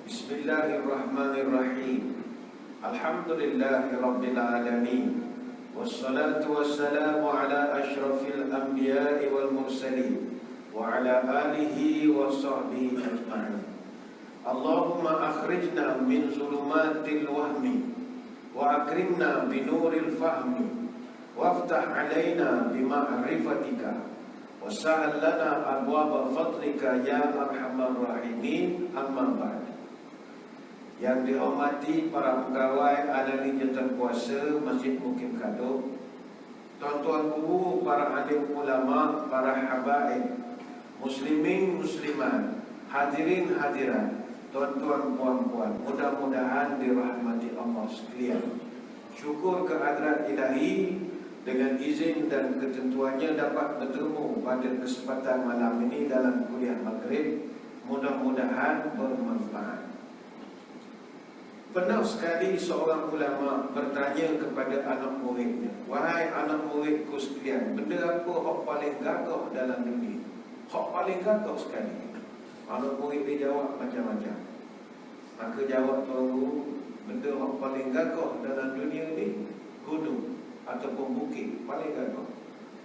Bismillahirrahmanirrahim. Alhamdulillahirabbil alamin. Wassalatu wassalamu ala asyrafil anbiya'i wal mursalin wa ala alihi wa sahbihi ajma'in. Allahumma akhrijna min zulumatil wahmi wa akrimna binuril fahmi waftah alaina bima'rifatika wa sahal lana abwaba fadlika ya arhamar rahimin. Amma ba'd. Yang dihormati para pegawai ahli jawatan kuasa Masjid Mukim Kaduk, tuan-tuan guru, para alim ulama, para habaib, muslimin muslimat, hadirin hadirat, tuan-tuan puan-puan, mudah-mudahan dirahmati Allah sekalian. Syukur kehadrat ilahi, dengan izin dan ketentuannya dapat bertemu pada kesempatan malam ini dalam kuliah maghrib. Mudah-mudahan bermanfaat. Pernah sekali seorang ulama bertanya kepada anak muridnya, "Wahai anak muridku sekalian, benda apa hak paling gagah dalam dunia? Hak paling gagah sekali." Anak murid dia jawab macam-macam. Maka jawab tuan guru, benda hak paling gagah dalam dunia ni gunung ataupun bukit paling gagah.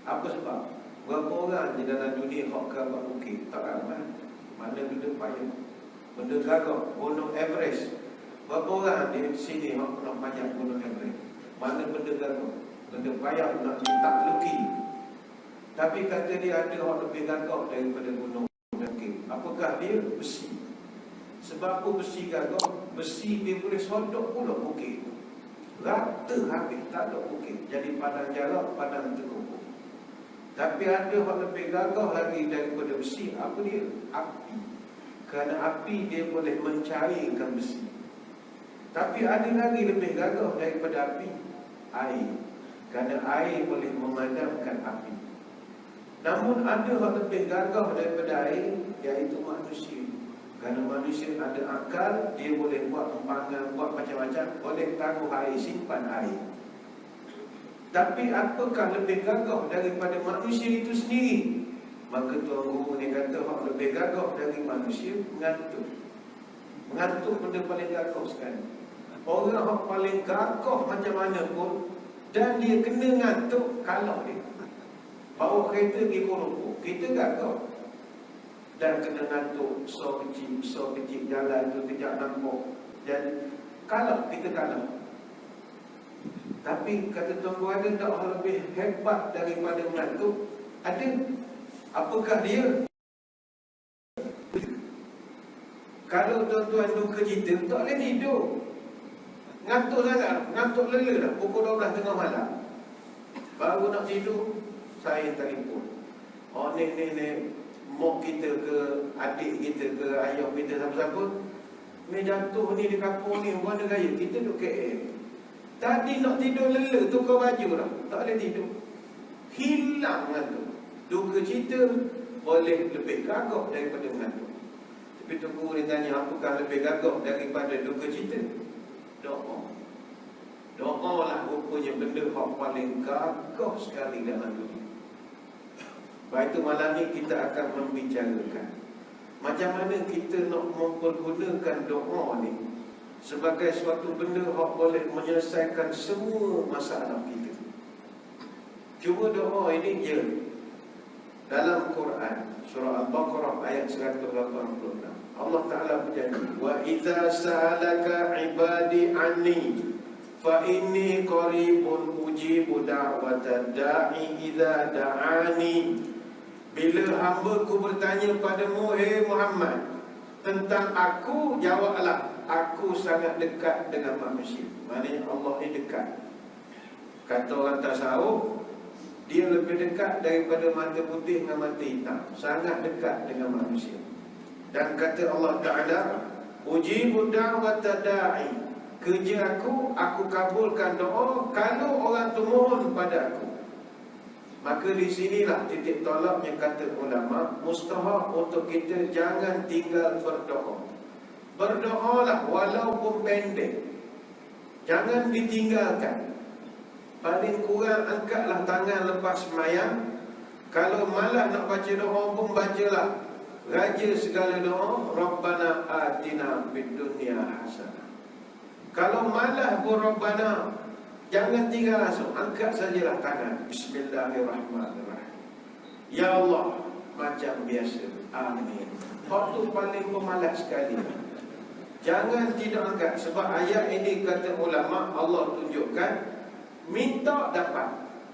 Apa sebab? Berapa orang di dalam dunia hak gagah bukit? Tak ramai. Mana benda payah? Benda gagah gunung Everest. Berapa orang di sini nak panjat gunung Everest? Mana benda gagah? Benda payah nak ditakluki. Tapi kata dia ada orang lebih gagah daripada gunung Everest. Apakah dia? Besi. Sebab apa besi gagah? Besi dia boleh sodok pula bukit. Rata habis, tak ada bukit. Jadi padang jarak, padang terkumpul. Tapi ada yang lebih gagah lagi daripada besi. Apa dia? Api. Kerana api dia boleh mencairkan besi. Tapi ada lagi lebih gagah daripada api, air. Kerana air boleh memadamkan api. Namun ada yang lebih gagah daripada air, iaitu manusia. Kerana manusia ada akal, dia boleh buat empangan, buat macam-macam, boleh taruh air, simpan air. Tapi apakah lebih gagah daripada manusia itu sendiri? Maka tuan guru ni kata hak lebih gagah dari manusia, mengantuk. Mengantuk benda paling gagah sekali. Orang yang paling gagah macam mana pun, dan dia kena ngantuk, kalah dia. Bawa kereta pergi Kuala Lumpur, kita gagah. Dan kena ngantuk, so kecil jalan tu kejap nampak. Dan kalah, kita kalah. Tapi kata tuan guru ada tak hal lebih hebat daripada mengantuk? Ada. Apakah dia? Kalau tuan-tuan duka cita, tak boleh tidur. Ngantuk sangat, ngantuk lela dah. Pukul 12 tengah malam, baru nak tidur, saya telefon. Oh ni mak kita ke, adik kita ke, ayah kita, siapa-siapa ni jatuh ni di kampung ni, mana gaya? Kita duduk KL. Tadi nak tidur lela, tukar baju dah, tak boleh tidur. Hilang ngantuk. Duka cita boleh lebih gagah daripada mengantuk. Tapi Tuan Guru tanya, apakah lebih gagah daripada duka cita? Doa. Doa lah rupanya benda yang paling gagah sekali dalam dunia. Baik itu malam ni kita akan membicarakan macam mana kita nak mempergunakan doa ni sebagai suatu benda yang boleh menyelesaikan semua masalah kita. Cuma doa ini je dalam Quran surah Al-Baqarah ayat 186. Allah Ta'ala berjanji, wa idza sa'alaka ibadi anni fa inni qaribun ujibu da'watad da'i idza da'ani. Bila hamba-Ku bertanya padamu, hei Muhammad, tentang aku, jawablah, aku sangat dekat dengan manusia. Maknanya Allah ni dekat. Kata orang tasawuf, dia lebih dekat daripada mata putih dengan mata hitam. Sangat dekat dengan manusia. Dan kata Allah Ta'ala, ujibu da'wata da'i, kerja aku kabulkan doa kalau orang tu mohon pada aku. Maka di sinilah titik tolaknya kata ulama, mustahab untuk kita jangan tinggal berdoa. Berdoalah walaupun pendek, jangan ditinggalkan. Paling kurang angkatlah tangan lepas semayang. Kalau malas nak baca doa pun bacalah Raja segala doa, Rabbana atina fid dunya hasanah. Kalau malah pun Rabbana, jangan tinggal langsung, angkat sajalah tangan. Bismillahirrahmanirrahim. Ya Allah, macam biasa. Amin. Waktu paling pemalas sekali. Jangan tidak angkat. Sebab ayat ini kata ulama, Allah tunjukkan, minta dapat,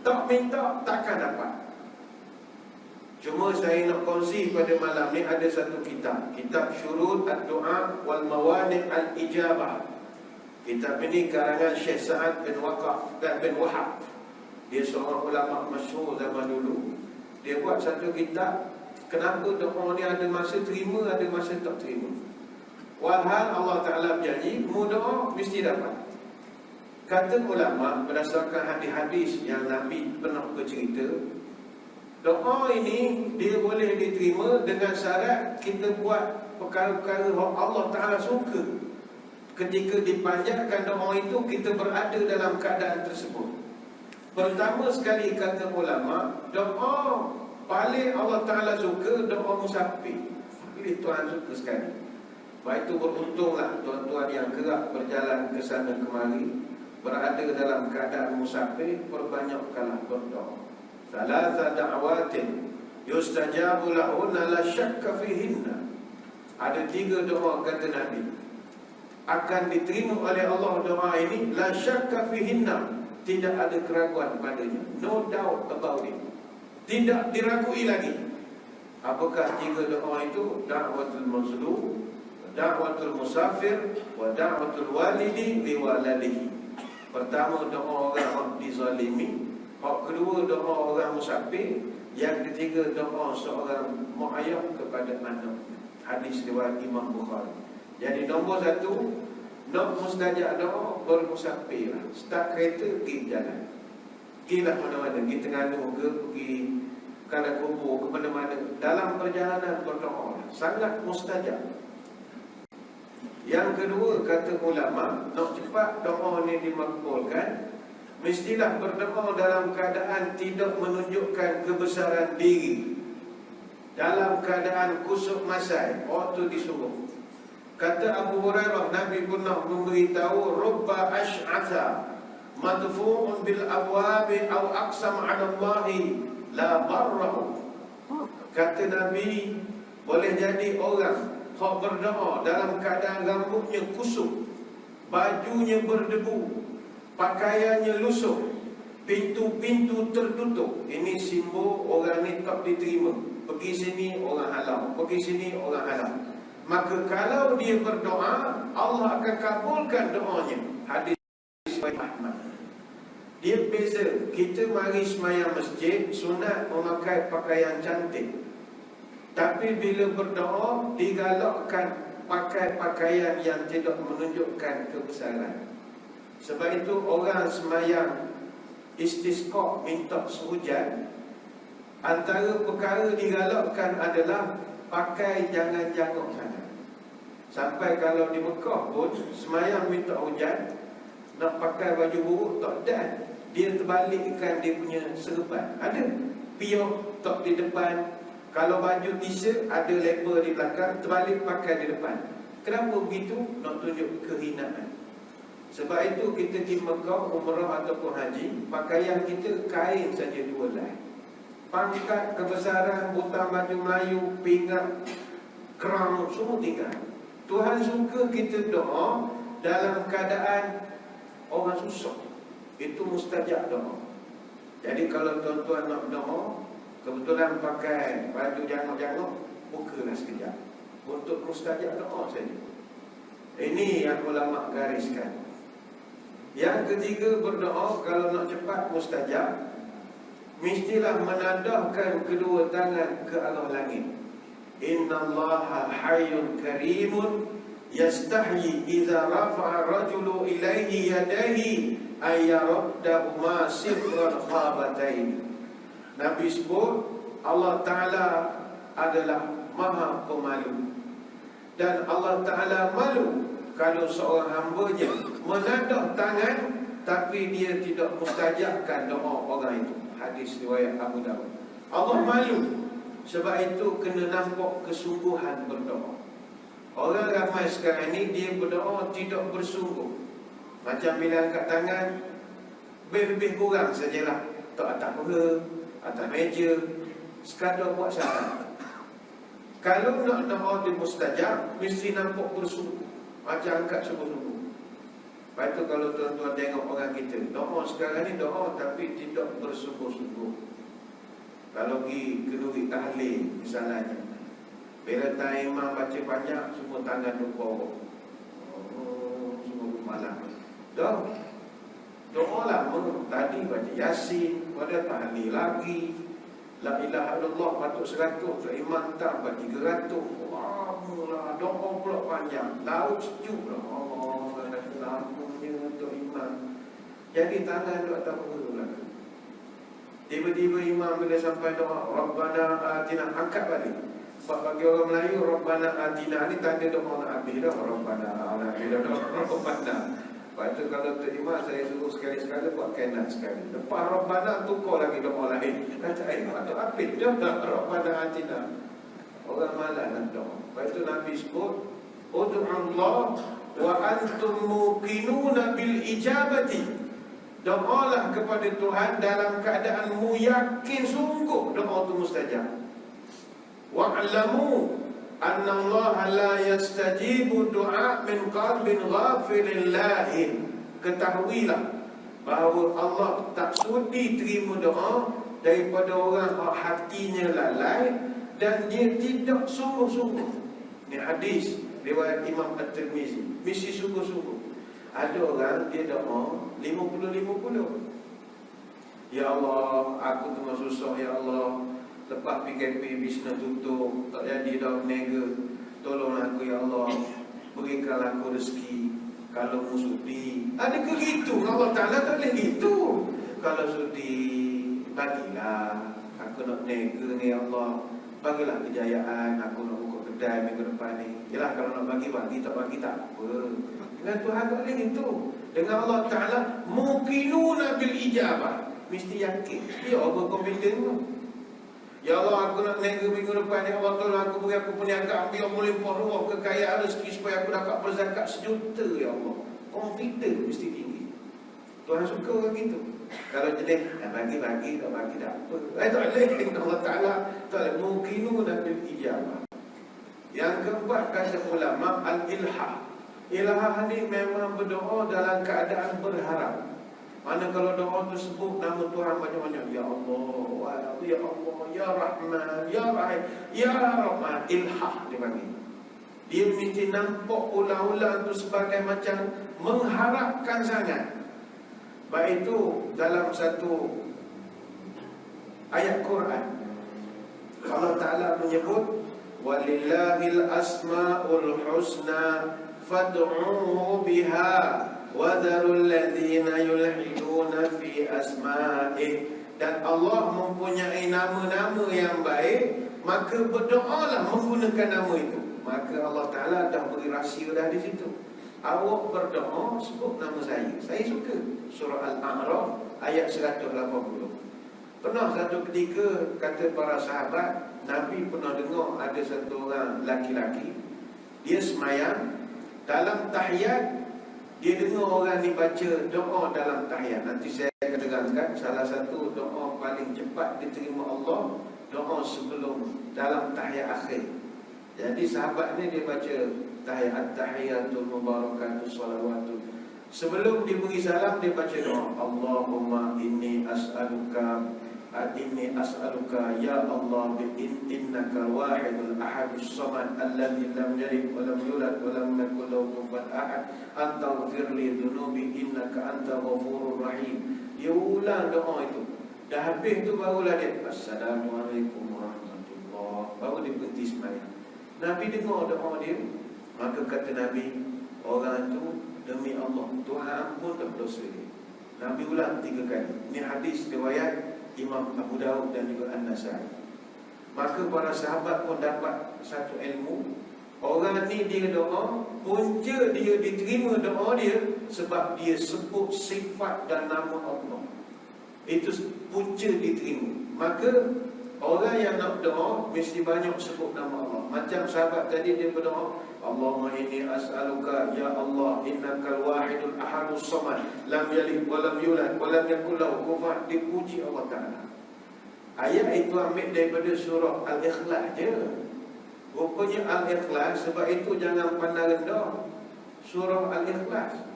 tak minta takkan dapat. Cuma saya nak kongsi pada malam ni ada satu kitab, kitab Syurut Ad-Du'a wal Mawani' Al-Ijabah. Kitab ini karangan Syekh Sa'ad bin Wahab. Dia seorang ulama masyhur zaman dulu. Dia buat satu kitab, kenapa doa ni ada masa terima, ada masa tak terima. Walhal Allah Ta'ala berjanji, mu doa mesti dapat. Kata ulama berdasarkan hadis-hadis yang Nabi pernah bercerita, doa ini dia boleh diterima dengan syarat kita buat perkara-perkara yang Allah Ta'ala suka. Ketika dipanjatkan doa itu, kita berada dalam keadaan tersebut. Pertama sekali kata ulama, doa paling Allah Ta'ala suka doa musafir. Ini Tuhan suka sekali. Baik itu beruntunglah tuan-tuan yang kerap berjalan ke sana kemari, berada dalam keadaan musafir, perbanyakkanlah berdoa. Salasa da'watin yustajabu lahunna la syakka fihinna. Ada 3 doa kata Nabi akan diterima oleh Allah. Doa ini la syakka fihinna, tidak ada keraguan padanya, no doubt about it, tidak diragui lagi. Apakah 3 doa itu? Da'watul mazlum, da'watul musafir, wa da'watul walidi li waladihi. Pertama, doa orang dizalimi. Hak kedua, doa orang musafir. Yang ketiga, doa seorang mak ayah kepada anak. Hadis riwayat Imam Bukhari. Jadi nombor 1, nak mustajab doa, bermusafir. Start kereta, pergi jalan. Pergilah mana-mana, pergi Terengganu ke, pergi Kuala Kubur, ke mana-mana. Dalam perjalanan berdoa, sangat mustajab. Yang kedua, kata ulama, nak cepat doa ni dimakbulkan, mestilah berdoa dalam keadaan tidak menunjukkan kebesaran diri, dalam keadaan kusuk masai waktu disuruh. Kata Abu Hurairah, Nabi pernah memberitahu, rubba ash'atha madfu'un bil abwabi aw aqsam 'ala Allahi la barrahu. Kata Nabi, boleh jadi orang hak berdoa dalam keadaan rambutnya kusuk, bajunya berdebu, pakaiannya lusuh, pintu-pintu tertutup. Ini simbol orang ni tak diterima. Pergi sini orang halau, pergi sini orang halau. Maka kalau dia berdoa, Allah akan kabulkan doanya. Hadis Ahmad. Dia beza. Kita mari semayang masjid, sunat memakai pakaian cantik. Tapi bila berdoa, digalakkan pakai pakaian yang tidak menunjukkan kebesaran. Sebab itu orang semayang istisqa, minta sehujan, antara perkara digalakkan adalah pakai jangan jangkau sangat. Sampai kalau di Mekah pun semayang minta hujan, nak pakai baju buruk tak ada, dia terbalikkan dia punya serban. Ada piok tak di depan. Kalau baju t-shirt ada label di belakang, terbalik pakai di depan. Kenapa begitu? Nak tunjuk kehinaan. Sebab itu kita di Mekah, umrah ataupun haji, pakaian kita kain saja 2 helai. Pangkat, kebesaran, butang baju Melayu, pinggang, kerang, semua tinggal. Tuhan suka kita doa dalam keadaan orang susah. Itu mustajab doa. Jadi kalau tuan-tuan nak doa, kebetulan pakai baju jangok-jangok, bukalah sekejap untuk mustajab doa saja. Ini yang ulama gariskan. Yang ketiga, berdoa kalau nak cepat mustajab, mestilah menadahkan kedua tangan ke arah langit. Innallaha hayyun karimun yastahyi idza rafa'a rajulu ilaihi yadayhi ay yaraddahuma sifran khabatain. Nabi sebut Allah Ta'ala adalah maha pemalu, dan Allah Ta'ala malu kalau seorang hambanya menadah tangan tapi dia tidak mustajabkan doa orang itu. Hadis riwayat Abu Dawud. Allah malu Sebab itu kena nampak kesungguhan berdoa. Orang ramai sekarang ni dia berdoa tidak bersungguh. Macam bila angkat tangan, lebih kurang sajalah. Tak atas peha, atas meja, sekadar buat syarat. Kalau nak doa di mustajab, mesti nampak bersungguh. Macam angkat sungguh-sungguh. Lepas tu kalau tuan-tuan tengok orang kita, doa sekarang ni doa tapi tidak bersungguh-sungguh. Kalau pergi keduri tahlil misalnya, bila time imam baca panjang, semua tangan lupa. Semua malam. Doa lama. Tadi baca Yasin, pada tahlil lagi. La ilaha illallah patut 100, imam tak baca 300. Lamalah, doa pula panjang. Laut sejuk lah. Allah, lampunya untuk imam. Jadi tangan tak tahu lagi. Tiba-tiba imam bila sampai doa Rabbana atina, angkat balik. Sebab bagi orang Melayu Rabbana atina ni tanda doa nak habis dah. Rabbana atina, Rabbana. Lepas tu kalau terima saya suruh sekali-sekala buat kainat sekali. Lepas Rabbana tukar lagi doa lain. Kata patut habis dah Rabbana atina. Orang malas nak doa. Lepas tu Nabi sebut Ud'ullah wa antum muqinuna bil ijabati. Doalah kepada Tuhan dalam keadaanmu yakin sungguh doa itu mustajab. Wa'lamu anna Allah la yastajibu du'a min qalbin ghafilin lahin. Ketahuilah bahawa Allah tak sudi terima doa daripada orang yang hatinya lalai dan dia tidak sungguh-sungguh. Ini hadis riwayat Imam At-Tirmizi. Mesti sungguh-sungguh. Ada orang dia doa 50-50. Ya Allah, aku tengah susah ya Allah. Lepas PKP bisnes tutup, tak jadi dah berniaga. Tolong aku ya Allah, berikan aku rezeki. Kalau mu sudi, adakah gitu? Allah Ta'ala tak boleh gitu. Kalau sudi, bagilah. Aku nak berniaga ni ya Allah. Bagilah kejayaan. Aku nak buka kedai minggu depan ni. Yalah, kalau nak bagi, tak bagi tak apa. Dengan Tuhan tak boleh itu. Dengan Allah Ta'ala muqinuna bil ijabah. Mesti yakin. Dia overconfident tu. Ya Allah, aku nak berniaga minggu depan. Ya Allah, tolong aku beri aku perniagaan. Biar melimpah ruah kekayaan rezeki supaya aku dapat berzakat 1 juta ya Allah. Confident mesti tinggi. Tuhan suka orang itu. Kalau jenis bagi-bagi, tak bagi tak apa. Tak boleh. Allah Ta'ala tak boleh. Muqinuna bil ijabah. Yang keempat kata ulama al-ilhah. Ilhah ni memang berdoa dalam keadaan berharap. Mana kalau doa tu sebut nama Tuhan banyak-banyak. Ya Allah, Ya Allah, Ya Rahman, Ya Rahim, Ya Rahman. Ilhah dia panggil. Dia mesti nampak ulang-ulang tu sebagai macam mengharapkan sangat. Baik itu dalam satu ayat Quran Allah Ta'ala menyebut walillahil asma'ul husna fad'uhu biha wa dharul ladzina yulhiduna fi asma'ih. Dan Allah mempunyai nama-nama yang baik, maka berdoalah menggunakan nama itu. Maka Allah Ta'ala dah beri rahsia dah di situ. Awak berdoa sebut nama saya suka. Surah Al-A'raf ayat 180. Pernah satu ketika kata para sahabat, Nabi pernah dengar ada satu orang laki-laki, dia semayang dalam tahiyat, dia dengar orang ni baca doa dalam tahiyat. Nanti saya akan terangkan salah satu doa paling cepat diterima Allah, doa sebelum dalam tahiyat akhir. Jadi sahabat ni dia baca tahiyat, tahiyatul mubarakatuh salawatu. Sebelum dia beri salam dia baca doa, Allahumma inni as'aluka ya Allah innaka wahidul ahadus samad alladzi lam yalid wa lam yulad wa lam yakul lahu kufuwan ahad antaghfir li dhunubi innaka antal ghafurur rahim. Dia ulang doa itu. Dah habis tu barulah dia Assalamualaikum warahmatullahi, baru dia berhenti sembahyang. Nabi dengar doa dia, maka kata Nabi, orang itu demi Allah Tuhan ampun dosa dia. Nabi ulang 3 kali. Ini hadis riwayat Imam Abu Daud dan juga An-Nasai. Maka para sahabat pun dapat satu ilmu. Orang ni dia doa, punca dia diterima doa dia sebab dia sebut sifat dan nama Allah. Itu punca diterima. Maka orang yang nak berdoa mesti banyak sebut nama Allah. Macam sahabat tadi dia berdoa, Allahumma inni as'aluka ya Allah innakal wahidul ahadus samad lam yalid wa lam yulad wa lam yakul lahu kufuwan. Dipuji Allah Taala. Ayat itu ambil daripada surah Al-Ikhlas je. Rupanya Al-Ikhlas, sebab itu jangan pandang rendah surah Al-Ikhlas.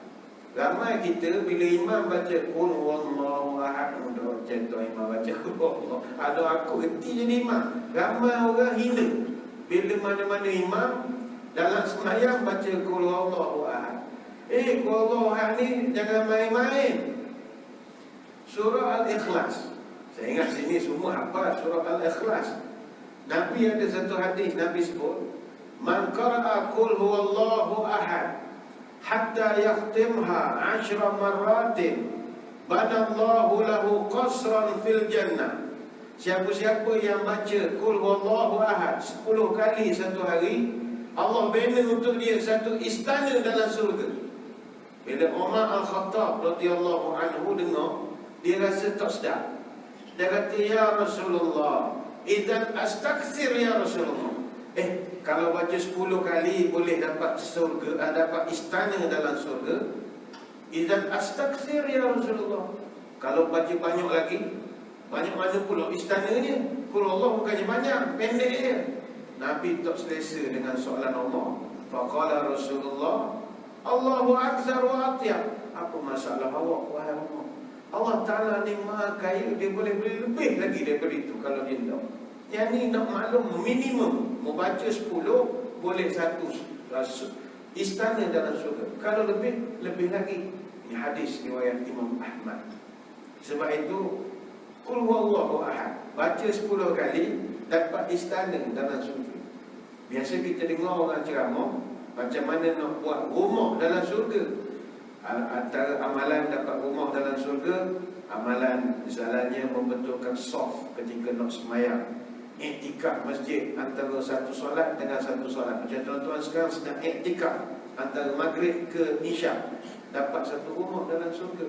Ramai kita bila imam baca qul huwallahu ahad, contoh imam baca qul huwallahu, ada aku reti jadi imam. Ramai orang hina bila mana-mana imam dalam sembahyang baca qul huwallahu ahad. Qul huwallahu ahad ni jangan main-main. Surah Al-Ikhlas. Saya ingat sini semua hafal surah Al-Ikhlas. Nabi ada satu hadis, Nabi sebut, man qara'a qul huwallahu ahad hatta yakhtimha 10 marratin banallahu lahu qasran fil jannah. Siapa-siapa yang baca qul huwallahu ahad 10 kali satu hari, Allah bina untuk dia satu istana dalam surga. Bila Umar Al-Khattab radhiyallahu anhu dengar, dia rasa tak sedap. Dia kata, ya Rasulullah, idzan astakthir ya Rasulullah. Kalau baca 10 kali boleh dapat surga, dapat istana dalam surga. Idzan astakthir ya Rasulullah. Kalau baca banyak lagi, banyak mana pula istananya? Kalau Allah bukannya banyak, pendek je. Nabi tak selesa dengan soalan Allah. Faqala Rasulullah, Allahu akbar wa atyab. Apa masalah awak wahai Allah? Allah Ta'ala ni maha kaya, dia boleh lebih lagi daripada itu kalau dia nak. Yang ni nak maklum minimum membaca 10 boleh satu istana dalam surga. Kalau lebih lagi. Ini hadis riwayat Imam Ahmad. Sebab itu qul huwallahu ahad, baca 10 kali dapat istana dalam surga. Biasa kita dengar orang ceramah macam mana nak buat rumah dalam surga. Antara amalan dapat rumah dalam surga, amalan misalnya membetulkan saf ketika nak sembahyang, iktikaf masjid antara satu solat dengan satu solat. Macam tuan-tuan sekarang sedang iktikaf antara maghrib ke isyak, dapat satu rumah dalam surga.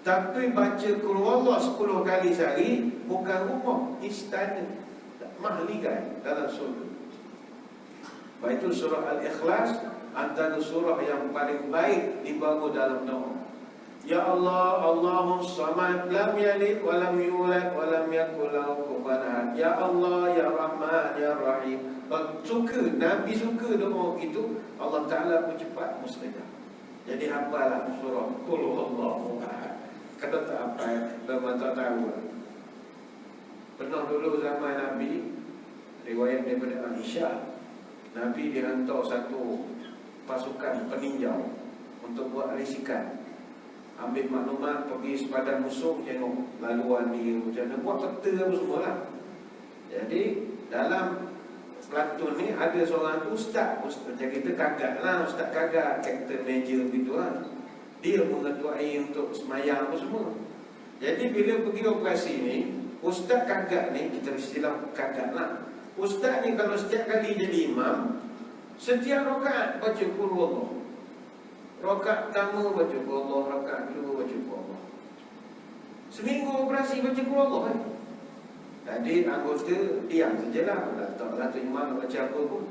Tapi baca qul huwallahu 10 kali sehari bukan rumah, istana mahligai dalam surga. Baik itu surah Al-Ikhlas antara surah yang paling baik dibawa dalam doa. Ya Allah, Allahus samad lam yalid wa lam yulad wa lam yakul lahu kufuwan ahad. Ya Allah, ya Rahman, ya Rahim. Suka, Nabi suka doa itu, Allah Ta'ala pun cepat mustajab. Jadi hafalah surah qul huwallahu ahad. Kalau tak hafal, memang tak tahu. Pernah dulu zaman Nabi, riwayat daripada Aisyah, Nabi dihantar satu pasukan peninjau untuk buat risikan, ambil maklumat, pergi sepadan musuh, tengok laluan dia macam mana, buat peta apa semua lah. Jadi dalam pelantun ni ada seorang tu ustaz macam kita kagak lah, ustaz kagak, captain major gitu lah. Dia mengetuai untuk semayang apa semua. Jadi bila pergi operasi ni, ustaz kagak ni, kita istilah kagak lah, ustaz ni kalau setiap kali jadi imam, setiap rakaat baca qul huwallahu. Rakaat pertama baca qul huwallahu, rakaat kedua baca qul huwallahu. Seminggu operasi baca qul huwallahu. Tadi anggota diam sajalah, tak tu imam nak baca apa pun.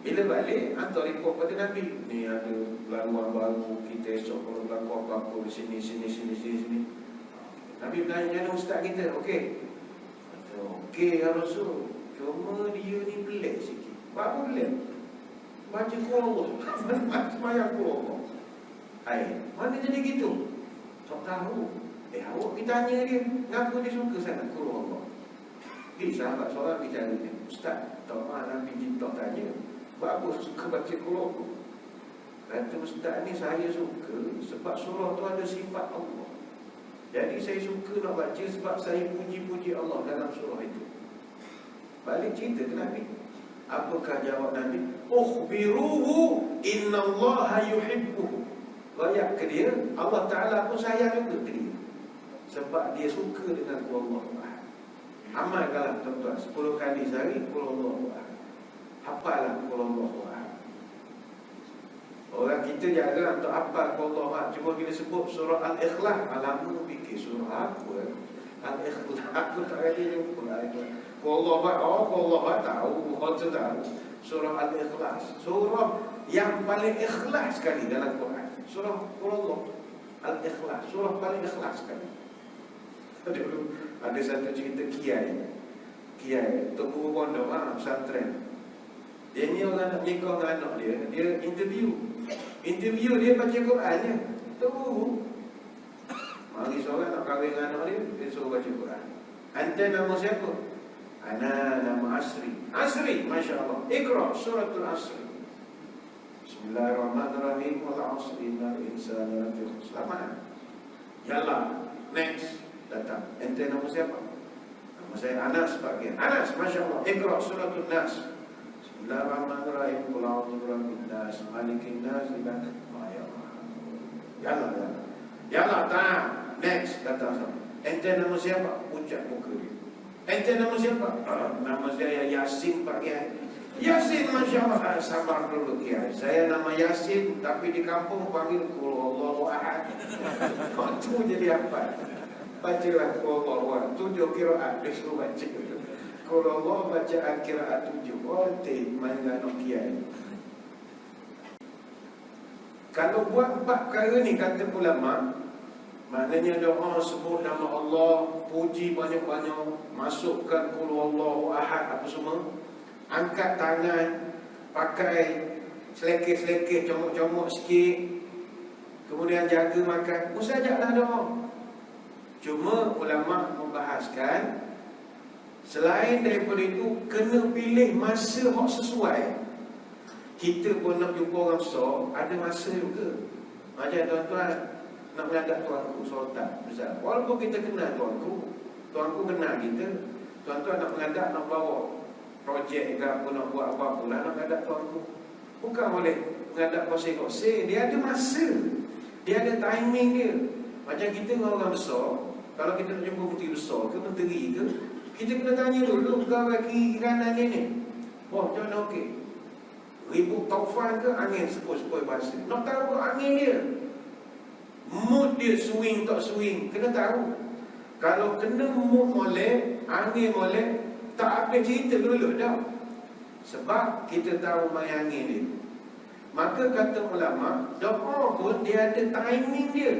Bila balik, hantar report pada Nabi. Ni ada laluan baru, kita esok kalau berlaku apa-apa di sini. Nabi bertanya, mana ustaz kita? Okey. Okey ya Rasul. Cuma dia ni pelik sikit. Apa pelik? Baca qul huwallahu. Sembahyang qul huwallahu. Hai, mana jadi gitu? Tak tahu. Awak pergi tanya dia, kenapa dia suka sangat qul huwallahu? Sahabat seorang bicara dia, ustaz, tak mahu Nabi tak tanya, apa suka baca qul huwallahu? Kata ustaz ni, saya suka sebab surah tu ada sifat Allah. Jadi saya suka nak baca sebab saya puji-puji Allah dalam surah itu. Balik cerita ke Nabi. Apakah jawab Nabi? Ukhbiruhu innallaha yuhibbuhu. Rakyat ke dia, Allah Ta'ala pun sayang juga ke dia, sebab dia suka dengan qul huwallahu ahad. Amalkanlah tuan-tuan 10 kali sehari qul huwallahu ahad. Hafallah qul huwallahu ahad. Orang kita jarang untuk hafal qul huwallahu ahad. Cuma bila sebut surah Al-Ikhlas, alamu fikir surah apa? Al-Ikhlas, aku tak ada jumpa. Allah tahu, Allah tahu. Surah Al-Ikhlas, surah yang paling ikhlas sekali dalam Quran. Surah Allah Al-Ikhlas, surah paling ikhlas sekali. Dulu ada satu cerita kiai tok guru pondok pesantren. Dia ni orang nak nikah dengan anak dia interview dia baca Quran je. Tok guru mari seorang nak kahwin dengan anak dia suruh baca Quran. Anda nama siapa? Ana nama Asri, masya-Allah. Iqra suratul Asri. Bismillahirrahmanirrahim. Wal 'asri innal insana lafi khusr. Yalla, next datang. Ente nama siapa? Nama saya Anas bagian. Anas, masya-Allah. Iqra suratul Nas. Bismillahirrahmanirrahim. Qul a'udzu birabbin nas, malikin nas, ilahin nas. Yalla, next datang. Ente nama siapa? Pucat muka dia. Ente nama siapa? Nama saya Yasin Pak Kiai. Yasin, masya Allah. Sabar dulu Kiai. Saya nama Yasin, tapi di kampung panggil Qul Huwallahu Ahad. Itu jadi apa? Bacalah Qul Huwallahu Ahad. 7 qiraat disuruh baca. Qul Huwallahu baca qiraat 7. Main dengan Kiai. Kalau buat 4 perkara ni kata ulama, maknanya doa sebut nama Allah, puji banyak-banyak, masukkan Qul Huwallahu Ahad apa semua, angkat tangan, pakai selekeh-selekeh, comok-comok sikit, kemudian jaga makan, mustahablah doa. Cuma ulama membahaskan selain daripada itu kena pilih masa yang sesuai. Kita pun nak jumpa orang besar, ada masa juga. Macam tuan-tuan nak menghadap tuanku sultan besar, walaupun kita kenal tuanku kenal kita. Tuan-tuan nak menghadap, nak bawa projek ke apa, nak buat apa pula, nak menghadap tuanku, bukan boleh menghadap koseh-koseh. Dia ada masa, dia ada timing dia. Macam kita dengan orang besar, kalau kita nak jumpa menteri besar ke menteri ke, kita kena tanya dulu pegawai kiri kanan dia ni, macam mana okey, ribut taufan ke, angin sepoi-sepoi bahasa, nak tahu angin dia, mood dia swing tak swing, kena tahu. Kalau kena mood molek, angin molek, tak apa cerita dulu dah, sebab kita tahu main angin dia. Maka kata ulama, doa pun dia ada timing dia.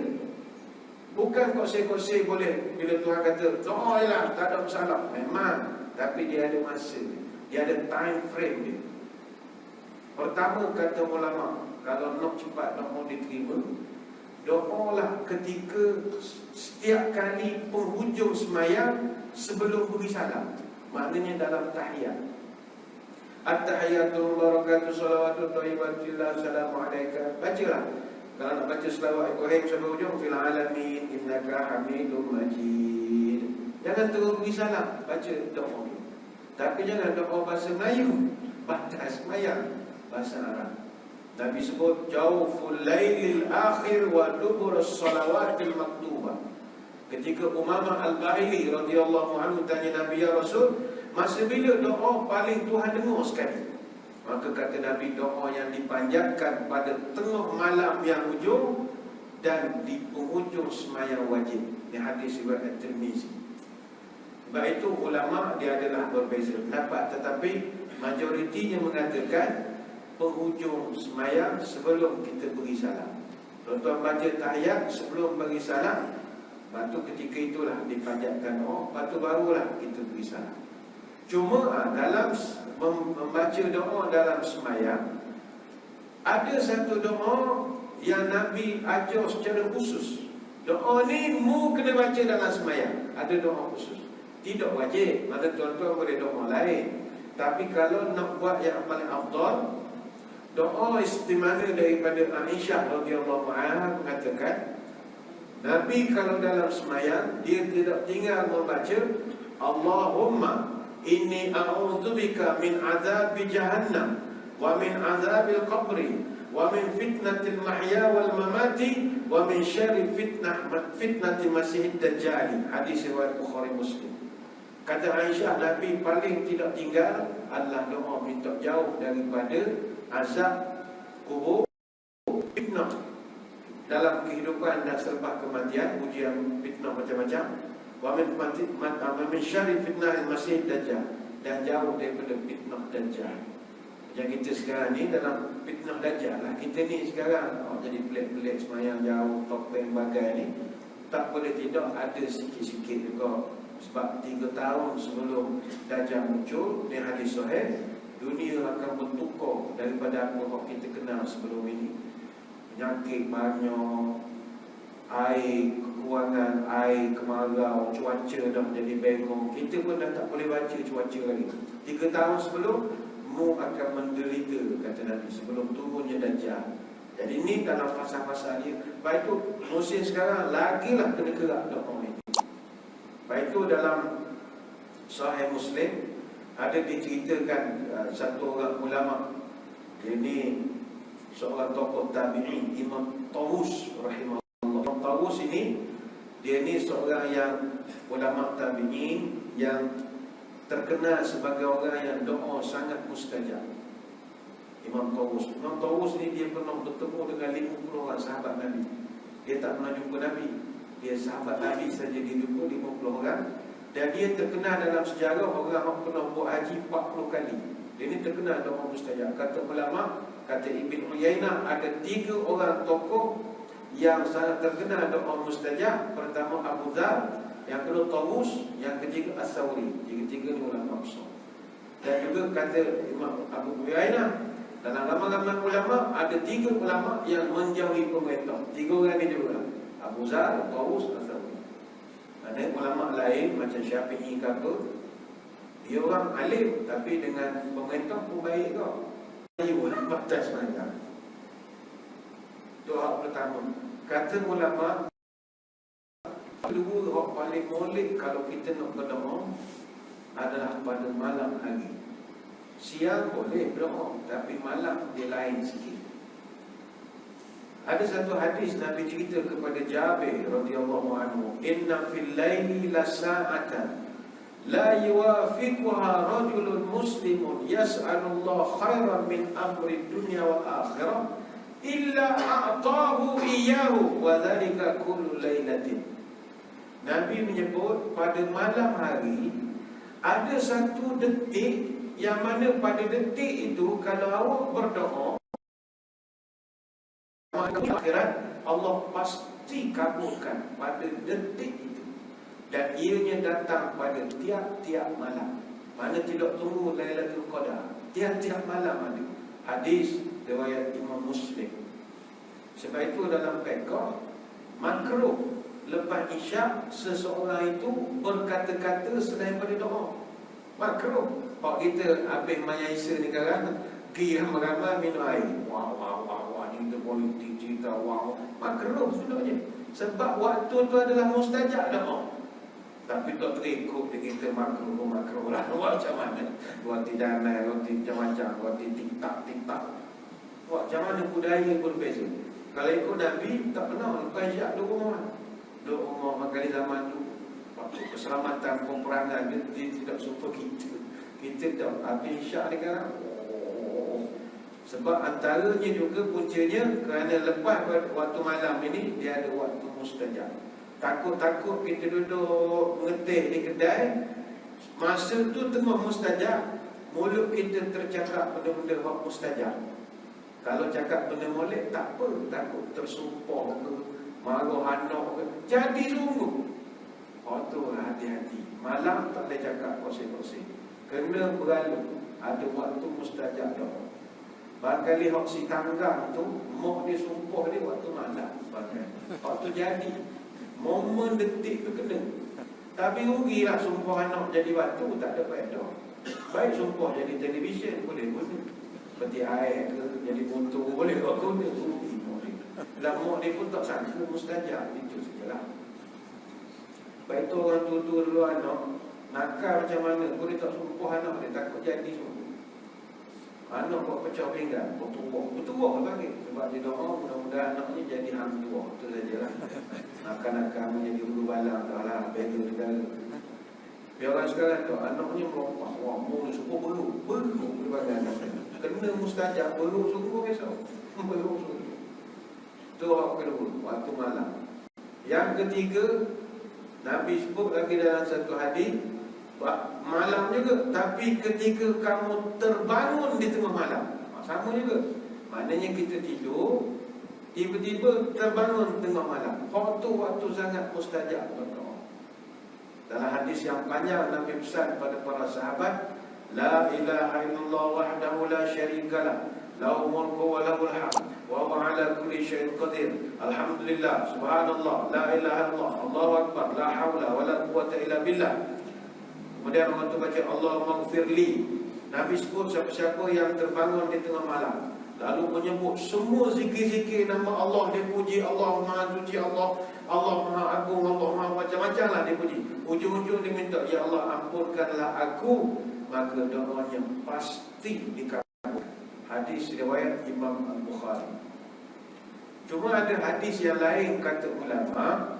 Bukan koseh-koseh boleh. Bila Tuhan kata doa lah, tak ada masalah, memang, tapi dia ada masa, dia ada time frame dia. Pertama kata ulama, kalau nak cepat nak mau diterima, doalah ketika setiap kali penghujung semayang sebelum beri salam. Maknanya dalam tahiyat. At-tahiyatul barakatuh salawatut thayyibatillah assalamu alayka. Bacalah. Kalau nak baca selawat Ibrahim sampai hujung, fil alamin innaka hamidum majid. Jangan terus beri salam, baca doa. Tapi jangan doa bahasa Melayu, batas semayang bahasa Arab. Nabi sebut jawful lailil akhir wa dubur as-salawatil maktubah. Ketika Umamah Al-Bahili radhiyallahu anhu tanya Nabi, ya Rasul, masa bila doa paling Tuhan dengar sekali? Maka kata Nabi, doa yang dipanjatkan pada tengah malam yang hujung dan di penghujung semayang wajib. Ini hadis riwayat At-Tirmizi. Sebab itu ulama dia adalah berbeza pendapat, tetapi majoritinya mengatakan penghujung semayang sebelum kita beri salam. Tuan-tuan baca tahiyat sebelum beri salam, lepas tu ketika itulah dipanjatkan doa, lepas tu barulah kita beri salam. Cuma dalam membaca doa dalam semayang, ada satu doa yang Nabi ajar secara khusus. Doa ni mu kena baca dalam semayang. Ada doa khusus, tidak wajib. Maka tuan-tuan boleh doa lain. Tapi kalau nak buat yang paling afdal, doa istimewa daripada Aisyah radhiyallahu anha mengatakan, Nabi kalau dalam semayang dia tidak tinggal membaca Allahumma inni a'udzubika min azabi jahannam wa min azabil qabri wa min fitnatil mahya wal mamati wa min syarri fitnati masihid dajjal. Hadis riwayat Bukhari Muslim. Kata Aisyah, Nabi paling tidak tinggal adalah doa minta jauh daripada azab kubur, fitnah dalam kehidupan dan selepas kematian, ujian fitnah macam-macam, Wa min syarri fitnahil masih dajjal, dan jauh daripada fitnah dajjal. Yang kita sekarang ni dalam fitnah dajjal lah. Kita ni sekarang jadi pelik-pelik semayang jauh, topeng bagai ni, tak boleh tidak ada sikit-sikit juga. Sebab 3 tahun sebelum dajjal muncul, ni hadis sahih, dunia akan bertukar daripada apa yang kita kenal sebelum ini. Penyakit banyak, air kekurangan, air kemarau, cuaca dah jadi bengong. Kita pun dah tak boleh baca cuaca lagi. 3 tahun sebelum, mu akan menderita, kata Nabi, sebelum turunnya dajjal. Jadi ni dalam fasa-fasa dia. Baik tu musim sekarang lagilah kena kerak doa ini. Baik tu dalam Sahih Muslim ada diceritakan satu orang ulama. Dia ni seorang tokoh tabi'in, Imam Tawus rahimahullah. Imam Tawus ini, dia ni seorang yang ulama tabi'in yang terkenal sebagai orang yang doa sangat mustajab. Imam Tawus. Imam Tawus ni dia pernah bertemu dengan 50 orang sahabat Nabi. Dia tak pernah jumpa Nabi. Dia sahabat Nabi saja dia jumpa 50 orang. Dan dia terkenal dalam sejarah orang yang pernah buat haji 40 kali. Dia ni terkenal doa mustajab. Kata ulama, kata Ibn Uyainah, ada 3 orang tokoh yang sangat terkenal doa mustajab. Pertama Abu Dhar, yang kedua Tawus, yang ketiga As-Sawri. Tiga-tiga ni ulama besar. Dan juga kata Imam Abu Uyainah, dalam ramai-ramai ulama ada 3 ulama yang menjauhi pemerintah. 3 orang ni juga, Abu Dhar, Tawus, As-Sawri. Ada ulama lain macam Syafi'i kata, dia orang alim tapi dengan pemerintah pun baik kau. Ayu batas mana? Doa pertama. Kata ulama, kedua hak paling molek kalau kita nak berdoa adalah pada malam hari. Siang boleh berdoa, tapi malam dia lain sikit. Ada satu hadis Nabi cerita kepada Jabir radhiyallahu anhu, inna fil laili lasa'atan la yuwafiquha rajulun muslimun yas'alullah khairan min amri dunya wal akhirah illa a'tahu iyyahu wa dhalika kullu lailatin. Nabi menyebut pada malam hari ada satu detik yang mana pada detik itu kalau awak berdoa akhirat, Allah pasti kabulkan pada detik itu. Dan ianya datang pada tiap-tiap malam. Mana tidak tunggu Lailatul Qadar, tiap-tiap malam ada. Hadis riwayat Imam Muslim. Sebab itu dalam fiqh makruh lepas isyak seseorang itu berkata-kata selain pada doa. Makruh. Kalau kita habis Maya Isa ni sekarang, pergi ramai-ramai minum air. Wah, cerita politik, cerita wah. Makruh sebenarnya. Sebab waktu tu adalah mustajab doa. Tapi tak terikut dia kita makruh lah. Macam mana? Roti danai, roti macam-macam, roti tik-tak. Macam mana budaya berbeza. Kalau ikut Nabi, tak pernah. Lepas isyak duduk rumah makali zaman tu. Waktu keselamatan, peperangan, dia tidak suka kita. Kita tak habis isyak ni kan. Sebab antaranya juga puncanya kerana lepas waktu malam ini dia ada waktu mustajab. Takut-takut kita duduk mengetih di kedai, masa tu tengah mustajab, mulut kita tercakap benda-benda hak mustajab. Kalau cakap benda molek tak apa, takut tersumpah ke, marah anak ke, jadi sungguh. Tu hati-hati. Malam tak boleh cakap kosong-kosong. Kena berlalu, ada waktu mustajab doa. Barangkali hak si tanggang tu, mak dia sumpah dia waktu malam. Waktu jadi, momen detik tu kena. Tapi rugilah sumpah anak jadi waktu, tak ada faedah. Baik sumpah jadi televisyen, boleh guna. Seperti air ke, jadi motor, boleh kau guna. Dan mak dia pun tak sangka mustajab, itu sajalah. Baik tu orang tua-tua dulu anak, nakal macam mana, boleh tak sumpah anak dia, takut jadi semua. Anak buat pecah pinggan, bertuah panggil. Sebab dia doa, mudah-mudahan anaknya jadi hang tua. Itu sajalah. Nakal-nakal menjadi ulu balang, dah lah, bela negara. Biar orang sekarang tu, anaknya melompat. Wah, mu suku beluk daripada anak. Kena mustajab, beluk suku besok. Beluk suku. Itu orang kedua, waktu malam. Yang ketiga, Nabi sebut lagi dalam satu hadis, malam juga, tapi ketika kamu terbangun di tengah malam, sama juga. Maknanya kita tidur, tiba-tiba terbangun tengah malam. Waktu sangat mustajab berdoa. Dalam hadis yang panjang Nabi pesan kepada para sahabat, La ilaha illallah wahdahu la syarikalah, lahu mulku wa lahul hamd, wa huwa ala kulli syai'in qadir. Alhamdulillah, subhanallah, la ilaha illallah, Allahu akbar, la haula wa la quwwata illa billah. Kemudian orang tu baca Allahumma ighfirli. Nabi sebut siapa-siapa yang terbangun di tengah malam, lalu menyebut semua zikir-zikir nama Allah, dia puji Allah Maha Suci, Allah Maha Agung, Allah Maha macam-macam lah dia puji. Ujung-ujung dia minta, Ya Allah ampunkanlah aku, maka doanya pasti dikabulkan. Hadis riwayat Imam Al-Bukhari. Cuma ada hadis yang lain, kata ulama,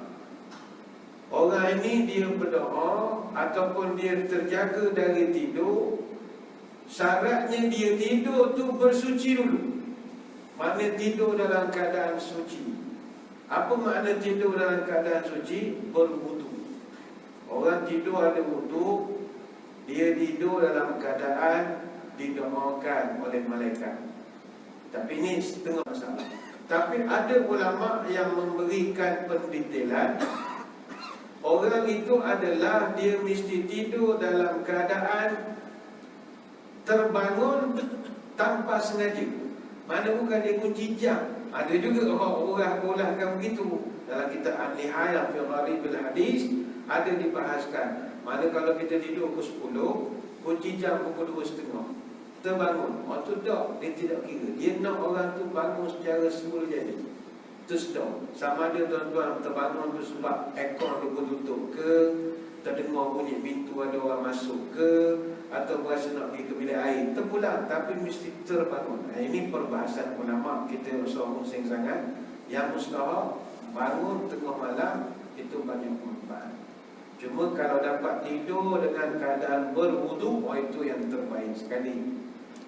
orang ini dia berdoa ataupun dia terjaga dari tidur, syaratnya dia tidur tu bersuci dulu. Makna tidur dalam keadaan suci. Apa makna tidur dalam keadaan suci? Berwudu. Orang tidur ada wudu, dia tidur dalam keadaan didoakan oleh malaikat. Tapi ini setengah masalah. Tapi ada ulama yang memberikan pendetailan, orang itu adalah dia mesti tidur dalam keadaan terbangun tanpa sengaja. Mana bukan dia kunci jam. Ada juga orang olahkan begitu. Dalam kitab An-Nihayah fi Gharibil Hadis ada dibahaskan. Mana kalau kita tidur pukul 10, kunci jam pukul 2.30, terbangun. Waktu tak, dia tidak kira. Dia nak orang tu bangun secara semula jadi. Tersedar. Sama ada tuan-tuan terbangun tu sebab aircon dia tutup ke, terdengar bunyi pintu ada orang masuk ke, atau berasa nak pergi ke bilik air, terpulang tapi mesti terbangun. Ini perbahasan ulama. Kita seorang pusing sangat. Yang mustahab bangun tengah malam itu banyak manfaat. Cuma kalau dapat tidur dengan keadaan berwudu, itu yang terbaik sekali.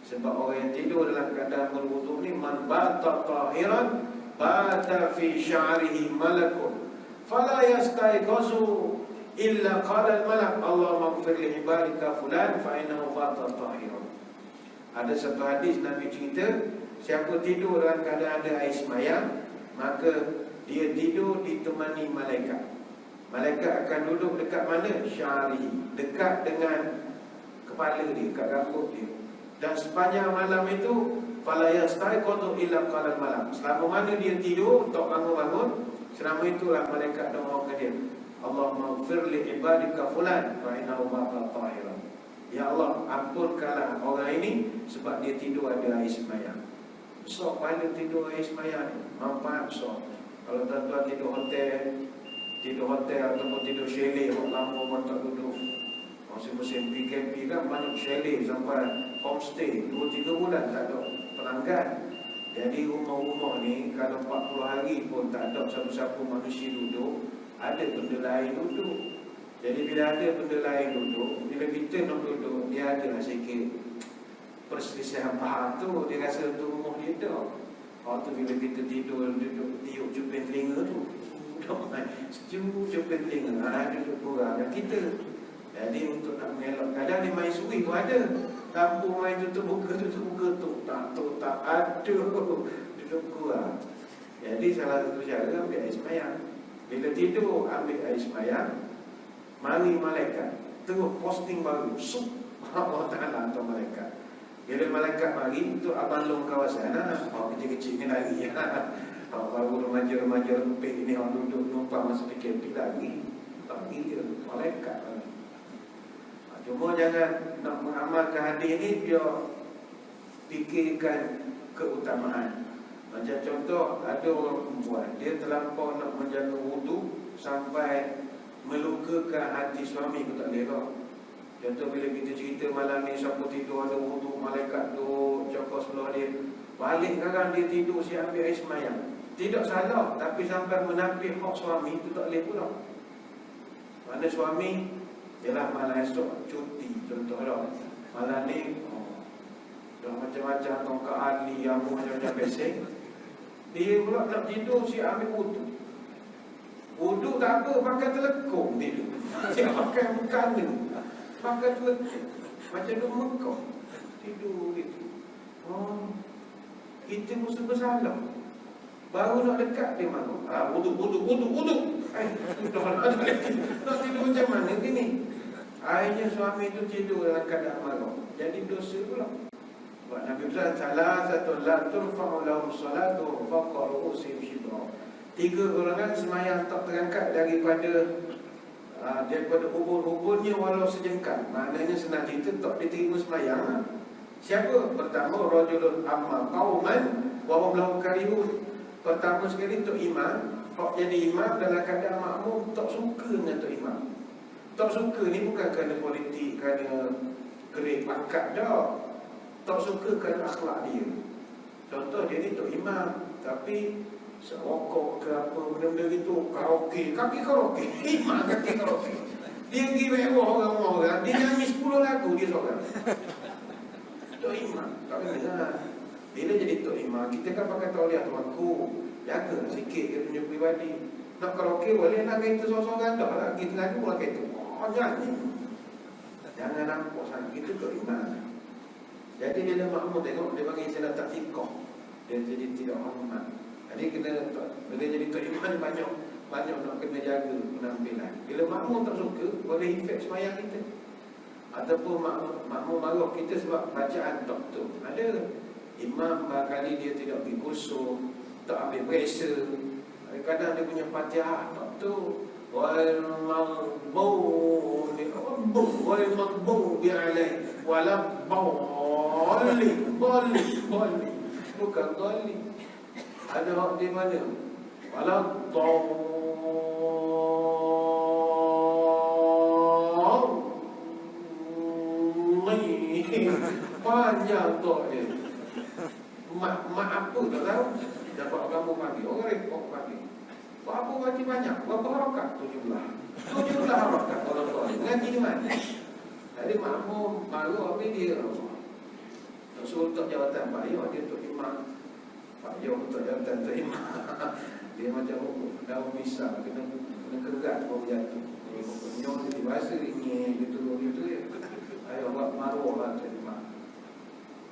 Sebab orang yang tidur dalam keadaan berwudu ni, man bata tahiran bata fi sya'rihi malakun fala yastayqazu illa qala al-malak Allahumma ighfir li ibadika fulan fa innahu bata tahiran. Ada satu hadis Nabi cerita, siapa tidur dalam keadaan ada air semayang, maka dia tidur ditemani malaikat. Malaikat akan duduk dekat mana? Syari, dekat dengan kepala dia, dekat rambut dia. Dan sepanjang malam itu, fala yastayqazu illa qala al-malak. Selama mana dia tidur, tak bangun-bangun, selama itulah malaikat doakan dia, Allahumma ighfir li ibadika fulan fa innahu bata tahiran. Ya Allah, ampunkanlah orang ini sebab dia tidur ada air semayang. Besar pahala tidur air semayang ni, manfaat besar. Kalau tuan-tuan tidur hotel ataupun tidur chalet, lama orang tak duduk. Musim-musim PKP kan banyak chalet sampai homestay 2-3 bulan tak ada pelanggan. Jadi rumah-rumah ni kalau 40 hari pun tak ada siapa-siapa manusia duduk, ada benda lain duduk. Jadi bila ada benda lain duduk, bila kita nak duduk, dia adalah sikit perselisihan faham tu. Dia rasa tu rumah dia dah. Waktu bila kita tidur, duduk tiup jupin telinga tu, sejuk jupin telinga, duduk kurang dan kita. Jadi untuk nak mengelak, kadang dia main suri pun ada. Lampu main tutup buka, tuk tak, aduh, duduk kurang. Jadi salah satu cara ambil air semayang. Bila tidur ambil air semayang, mari malaikat terus posting baru, Allah Ta'ala atau malaikat. Bila malaikat mari, itu abang long kawasan, kecil-kecil ni lari. Baru remaja-remaja rempik ni, orang duduk numpang masa PKP lagi dia malaikat. Cuma jangan nak mengamalkan hadis ni, dia fikirkan keutamaan. Macam contoh, ada orang perempuan, dia terlampau nak menjaga wudu sampai melukakan hati suami, aku tak boleh. Contoh bila kita cerita malam ni, siapa tidur ada wudu, malaikat tu cakap sebelah dia, balik sekarang dia tidur, siap ambil air semayang. Tidak salah, tapi sampai menampik hak suami itu tak boleh pula. Mana suami ialah malam esok cuti, contohlah malam ni dah macam-macam tongkat ahli, apa macam-macam besing, dia pula nak tidur siap ambil wudu duduk tak apa, pakai telekung tidur. Dia pakai mukana, pakai telekung. Macam duduk Mekah, tidur gitu. Oh, kita musuh bersalah. Baru nak dekat dia malu. Wuduk. Nak tidur macam mana gini? Akhirnya suami itu tidur dalam keadaan malu. Jadi dosa pula. Sebab Nabi Muhammad salah satu la turfa'u lahum salatu fawqa ru'usihim shibra. 3 golongan semayang tak terangkat daripada ubur-uburnya walau sejengkal. Maknanya senang cerita tak diterima semayang. Siapa? Pertama, rajulun amma qauman wa hum lahu karihun. Pertama sekali Tok Imam, kalau jadi imam dalam keadaan makmum tak suka dengan Tok Imam. Tak suka ni bukan kerana politik, kerana grade pangkat dah. Tak suka kerana akhlak dia. Contoh dia ni Tok Imam, tapi serokok ke apa, benda-benda gitu, karaoke, kaki karaoke, imam kaki karaoke. Dia pergi mewah orang-orang, dia nyanyi 10 lagu dia seorang. Tok Imam, tak kena. Bila jadi Tok Imam, kita kan pakai tauliah tuanku, jaga sikit dia punya peribadi. Nak karaoke boleh nak kata seorang-seorang dah lah, kita lagu lah kata, nyanyi. Jangan nampak sangat, kita Tok Imam. Jadi dia makmum tengok, dia panggil saya tak fikah. Dia jadi tidak hormat. Jadi kena, bila jadi Tok Imam banyak nak kena jaga penampilan. Bila makmum tak suka, boleh efek semayang kita. Ataupun makmum marah kita sebab bacaan doktor. Ada imam barangkali dia tidak pergi kusur, tak ambil pressure. Kadang-kadang dia punya Fatihah doktor wal maghdubi alaihim waladdallin. Bukan dhalin. Ada hak di mana? Waladdallin. Panjang tok dia. Mak apa tak tahu. Dapat kamu pagi, orang repot pagi. Buat apa pagi banyak? Berapa harakat? 17 harakat orang tua. Ngaji di mana? Tadi makmum baru habis dia. Tak suruh untuk jawatan Pak Yo, dia untuk imam. Pak Yo untuk jawatan untuk imam. Dia macam daun pisang, kena kerat baru jatuh. Nyong jadi bahasa ini gitu ya. Ayo buat maruah lah terima.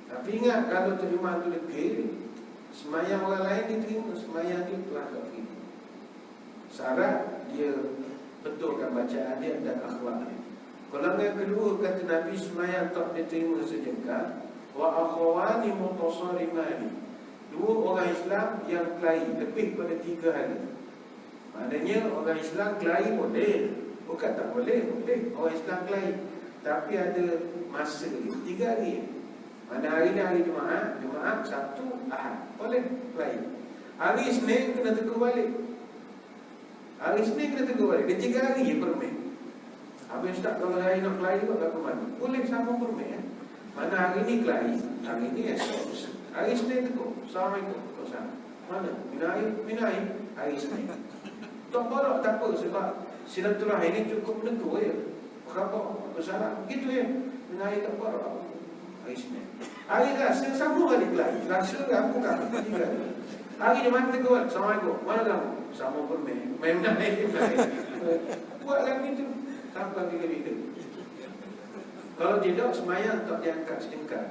Tapi ingat kalau terima tu degil, semayang orang lain diterima, semayang dia telah tak terima. Syarat dia betulkan bacaan dia dan akhlak dia. Golongan kedua kata Nabi, semayang tak diterima sejengkal. Wa akhawani mutasarimani. 2 orang Islam yang kelahi lebih pada 3 hari. Maknanya orang Islam kelahi boleh, bukan tak boleh, boleh orang Islam kelahi. Tapi ada masa dia 3 hari. Mana hari ni hari Jumaat, Sabtu, Ahad, boleh kelahi. Hari Isnin kena tegur balik. Hari Isnin kena tegur balik. Dia 3 hari je permit. Habis tak kalau hari nak kelahi buat apa mana? Boleh sama permit. Mana hari ni kelahi, hari ni esok. Hari Isnin tegur. Assalamualaikum. Mana? Minai. Hari Isnin. Tak borak tak apa sebab silaturahim ini cukup menegur ya. Khabar bersalam gitu ya. Minai tak borak. Hari Isnin. Hari Selasa sama kali kelahi. Selasa aku kan 3 hari. Hari Jumaat tegur. Assalamualaikum. Mana kamu? Sama permit. Main minai. Buat lagi tu. Sampai bila-bila. Kalau tidak, semayang tak diangkat sejengkal.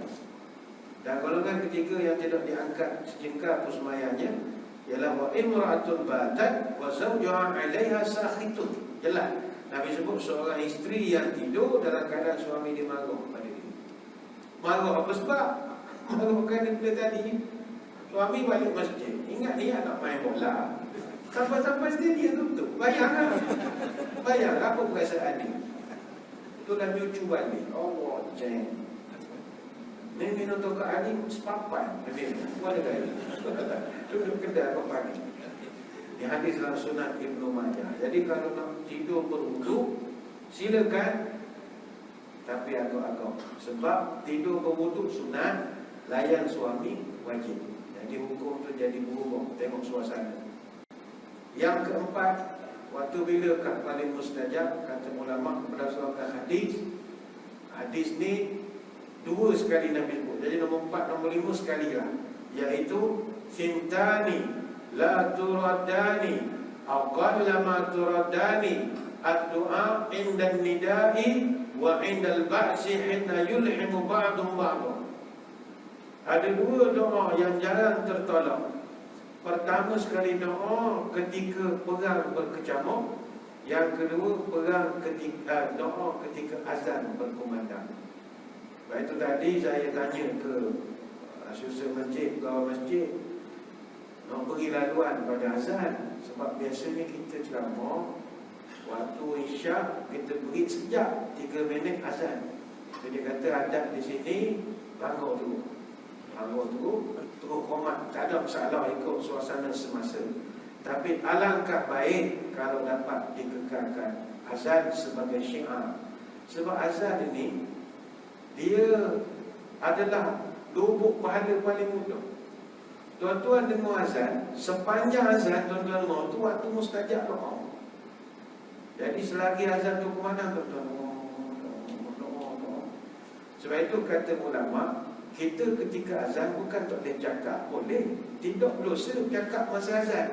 Dan golongan ketiga yang tidak diangkat sejengkal pun semayangnya ialah wa imra'atun batat wa zawjuha 'alaiha sakhitun. Jelas Nabi sebut seorang isteri yang tidur dalam keadaan suami dia marah pada dia. Marah apa sebab? Marah kerana bila tadi suami balik masjid, ingat dia nak main bola. Sampai-sampai dia tutup. Bayanglah apa perasaan dia. Itu Nabi ucu balik. Allah jeng. Ini untuk Kak Ali sepapan. Mana gaya? Duduk kedai pagi. Ini hadis dalam sunat Ibnu Majah. Jadi kalau nak tidur berwuduk, silakan. Tapi agak-agak. Sebab tidur berwuduk sunat, layan suami wajib. Jadi hukum tu jadi berubah. Tengok suasana. Yang keempat, waktu bilakah paling mustajab? Kata ulama berdasarkan hadis. Hadis ni 2 sekali Nabi sebut. Jadi nombor 4, nombor 5 sekali lah. Iaitu Sintani La turaddani aqallama turadani ad-du'a inda nida'i wa inda al-ba'si hina yulhimu ba'dum ba'dum. Ada dua doa yang jarang tertolak. Pertama sekali doa ketika perang berkecamuk. Yang kedua doa ketika azan berkumandang. Baik itu tadi saya tanya ke susah masjid, kawan masjid, nak beri laluan pada azan. Sebab biasanya kita ceramah waktu isyak kita beri sejak 3 minit azan. Jadi kata adat di sini bangun dulu, terus qomat, tak ada masalah ikut suasana semasa. Tapi alangkah baik kalau dapat dikekalkan azan sebagai syiar. Sebab azan ini dia adalah lubuk pahala paling mudah. Tuan-tuan dengar azan, sepanjang azan tuan-tuan dengar tu waktu mustajab doa. Jadi selagi azan tu ke mana tuan-tuan doa. Sebab itu kata ulama, kita ketika azan bukan tak boleh cakap, boleh. Tidak dosa cakap masa azan.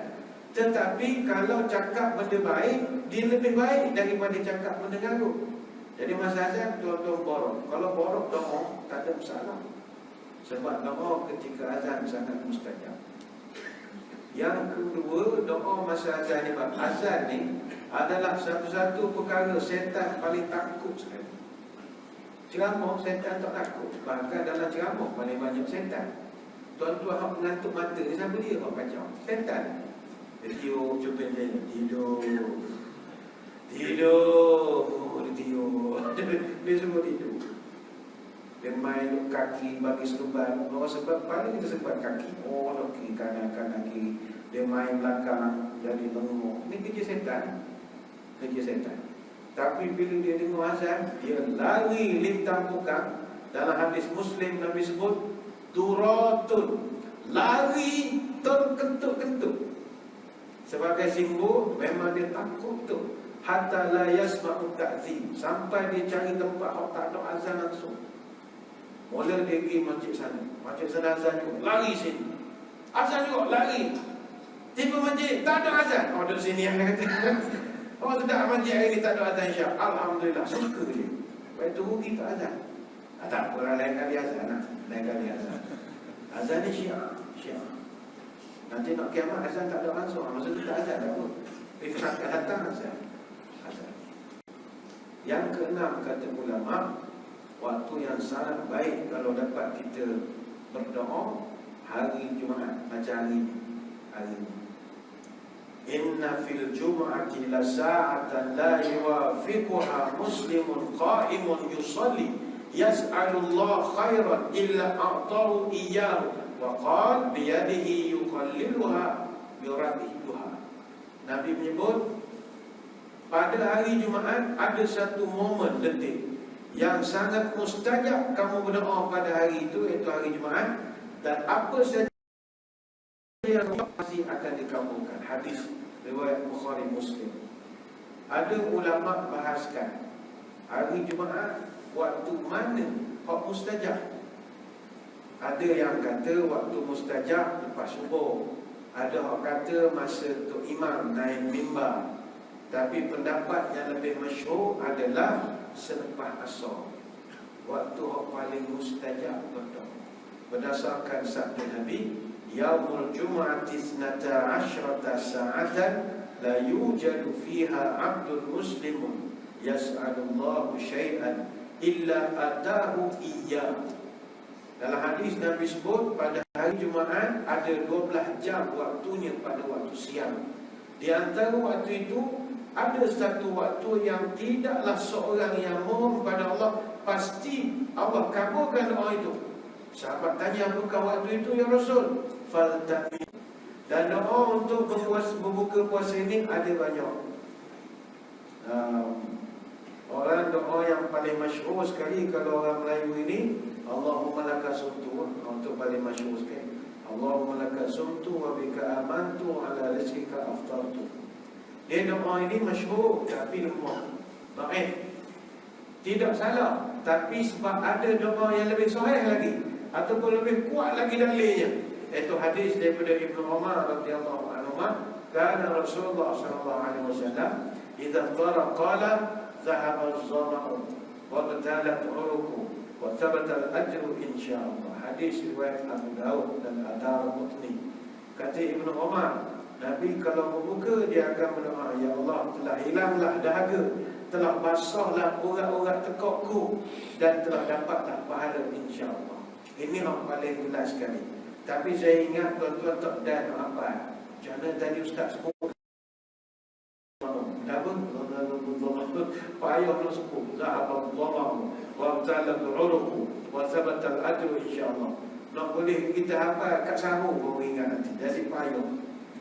Tetapi kalau cakap benda baik, dia lebih baik daripada cakap benda gaduh. Jadi masa azan tuan-tuan borok. Kalau borok doa tak ada masalah. Sebab doa ketika azan sangat mustajab. Yang kedua, doa masa azan ni, azan ni adalah satu-satu perkara setan paling takut sekali. Ceramah setan tak takut. Bahkan dalam ceramah paling banyak setan. Tuan-tuan hak mengantuk mata ni siapa dia hak kacau? Setan. Tidur, cuba dia tidur. Dia semua tidur. Dia main kaki bagi serban. Sebab paling kita serban kaki. Kiri kanan kiri. Dia main belakang jadi lengok. Ini kerja setan. Tapi bila dia dengar azan, dia lari lintang pukang. Dalam hadis Muslim Nabi sebut turatun, lari terkentut-kentut. Sebagai simbol memang dia takut tu. Hatta la yasma'u ta'zim, sampai dia cari tempat yang tak ada azan langsung. Mula dia pergi masjid sana azan juga, lari sini. Azan juga, lari. Tiba masjid, tak ada azan. Oh, duduk sini yang kata. Oh, sedap masjid hari ni tak ada azan Isyak. Alhamdulillah, suka dia. Lepas tu rugi tak azan. Tak apalah, lain kali azan lah. Azan ni Syiah. Nanti nak kiamat azan tak ada langsung. Maksudnya tak azan tak apa. Kita akan datang azan. Yang keenam kata ulama, waktu yang sangat baik kalau dapat kita berdoa hari Jumaat macam hari ini. Inna fil jum'ati la sa'atan la yuwafiquha muslimun qa'imun yusalli yas'alullah khairan illa a'tahu iyyahu wa qala biyadihi yuqalliluha birabiduha. Nabi menyebut pada hari Jumaat ada satu momen detik yang sangat mustajab kamu berdoa pada hari itu, iaitu hari Jumaat, dan apa saja yang masih akan dikabulkan. Hadis riwayat Bukhari Muslim. Ada ulama bahaskan hari Jumaat waktu mana hak mustajab. Ada yang kata waktu mustajab lepas subuh. Ada yang kata masa Tok Imam naik mimbar. Tapi pendapat yang lebih masyhur adalah selepas asar. Waktu yang paling mustajab berdoa. Berdasarkan sabda Nabi, Yaumul Jum'ati 12 sa'atan la yujadu fiha 'abdun muslimun yas'alullahu syai'an illa atahu iyyah. Dalam hadis Nabi sebut pada hari Jumaat ada 12 jam waktunya pada waktu siang. Di antara waktu itu ada satu waktu yang tidaklah seorang yang mohon pada Allah pasti Allah kabulkan doa itu. Sahabat tanya, apakah waktu itu ya Rasul? Faltami. Dan doa untuk berbuka puasa ini ada banyak. Orang doa yang paling masyhur sekali kalau orang Melayu ini, Allahumma laka sumtu, untuk paling masyhur sekali. Allahumma laka sumtu wa bika amantu ala rizqika aftartu. Dia doa ini masyhur tapi lemah, dhaif. Tidak salah, tapi sebab ada doa yang lebih sahih lagi ataupun lebih kuat lagi dalilnya. Itu hadis daripada Ibnu Umar radhiyallahu anhu. Karena Rasulullah SAW idza qala qala zahaba az-zama'u wa batalat uruku wa thabata al-ajru insyaallah. Hadis riwayat Abu Daud dan Ad-Darqutni. Kata Ibnu Umar, Nabi kalau berbuka dia akan berdoa, ya Allah, telah hilanglah dahaga, telah basahlah urat-urat tekukku, dan telah dapatlah pahala insya-Allah. Ini yang paling jelas sekali. Tapi saya ingat tuan-tuan tak dan apa. Jangan tadi Ustaz sebut payah nak sebut zahaba dhalam wa talat uruqu wa thabata al-ajru insya-Allah. Nak boleh kita hafal kat sahur baru ingat nanti. Jadi payah.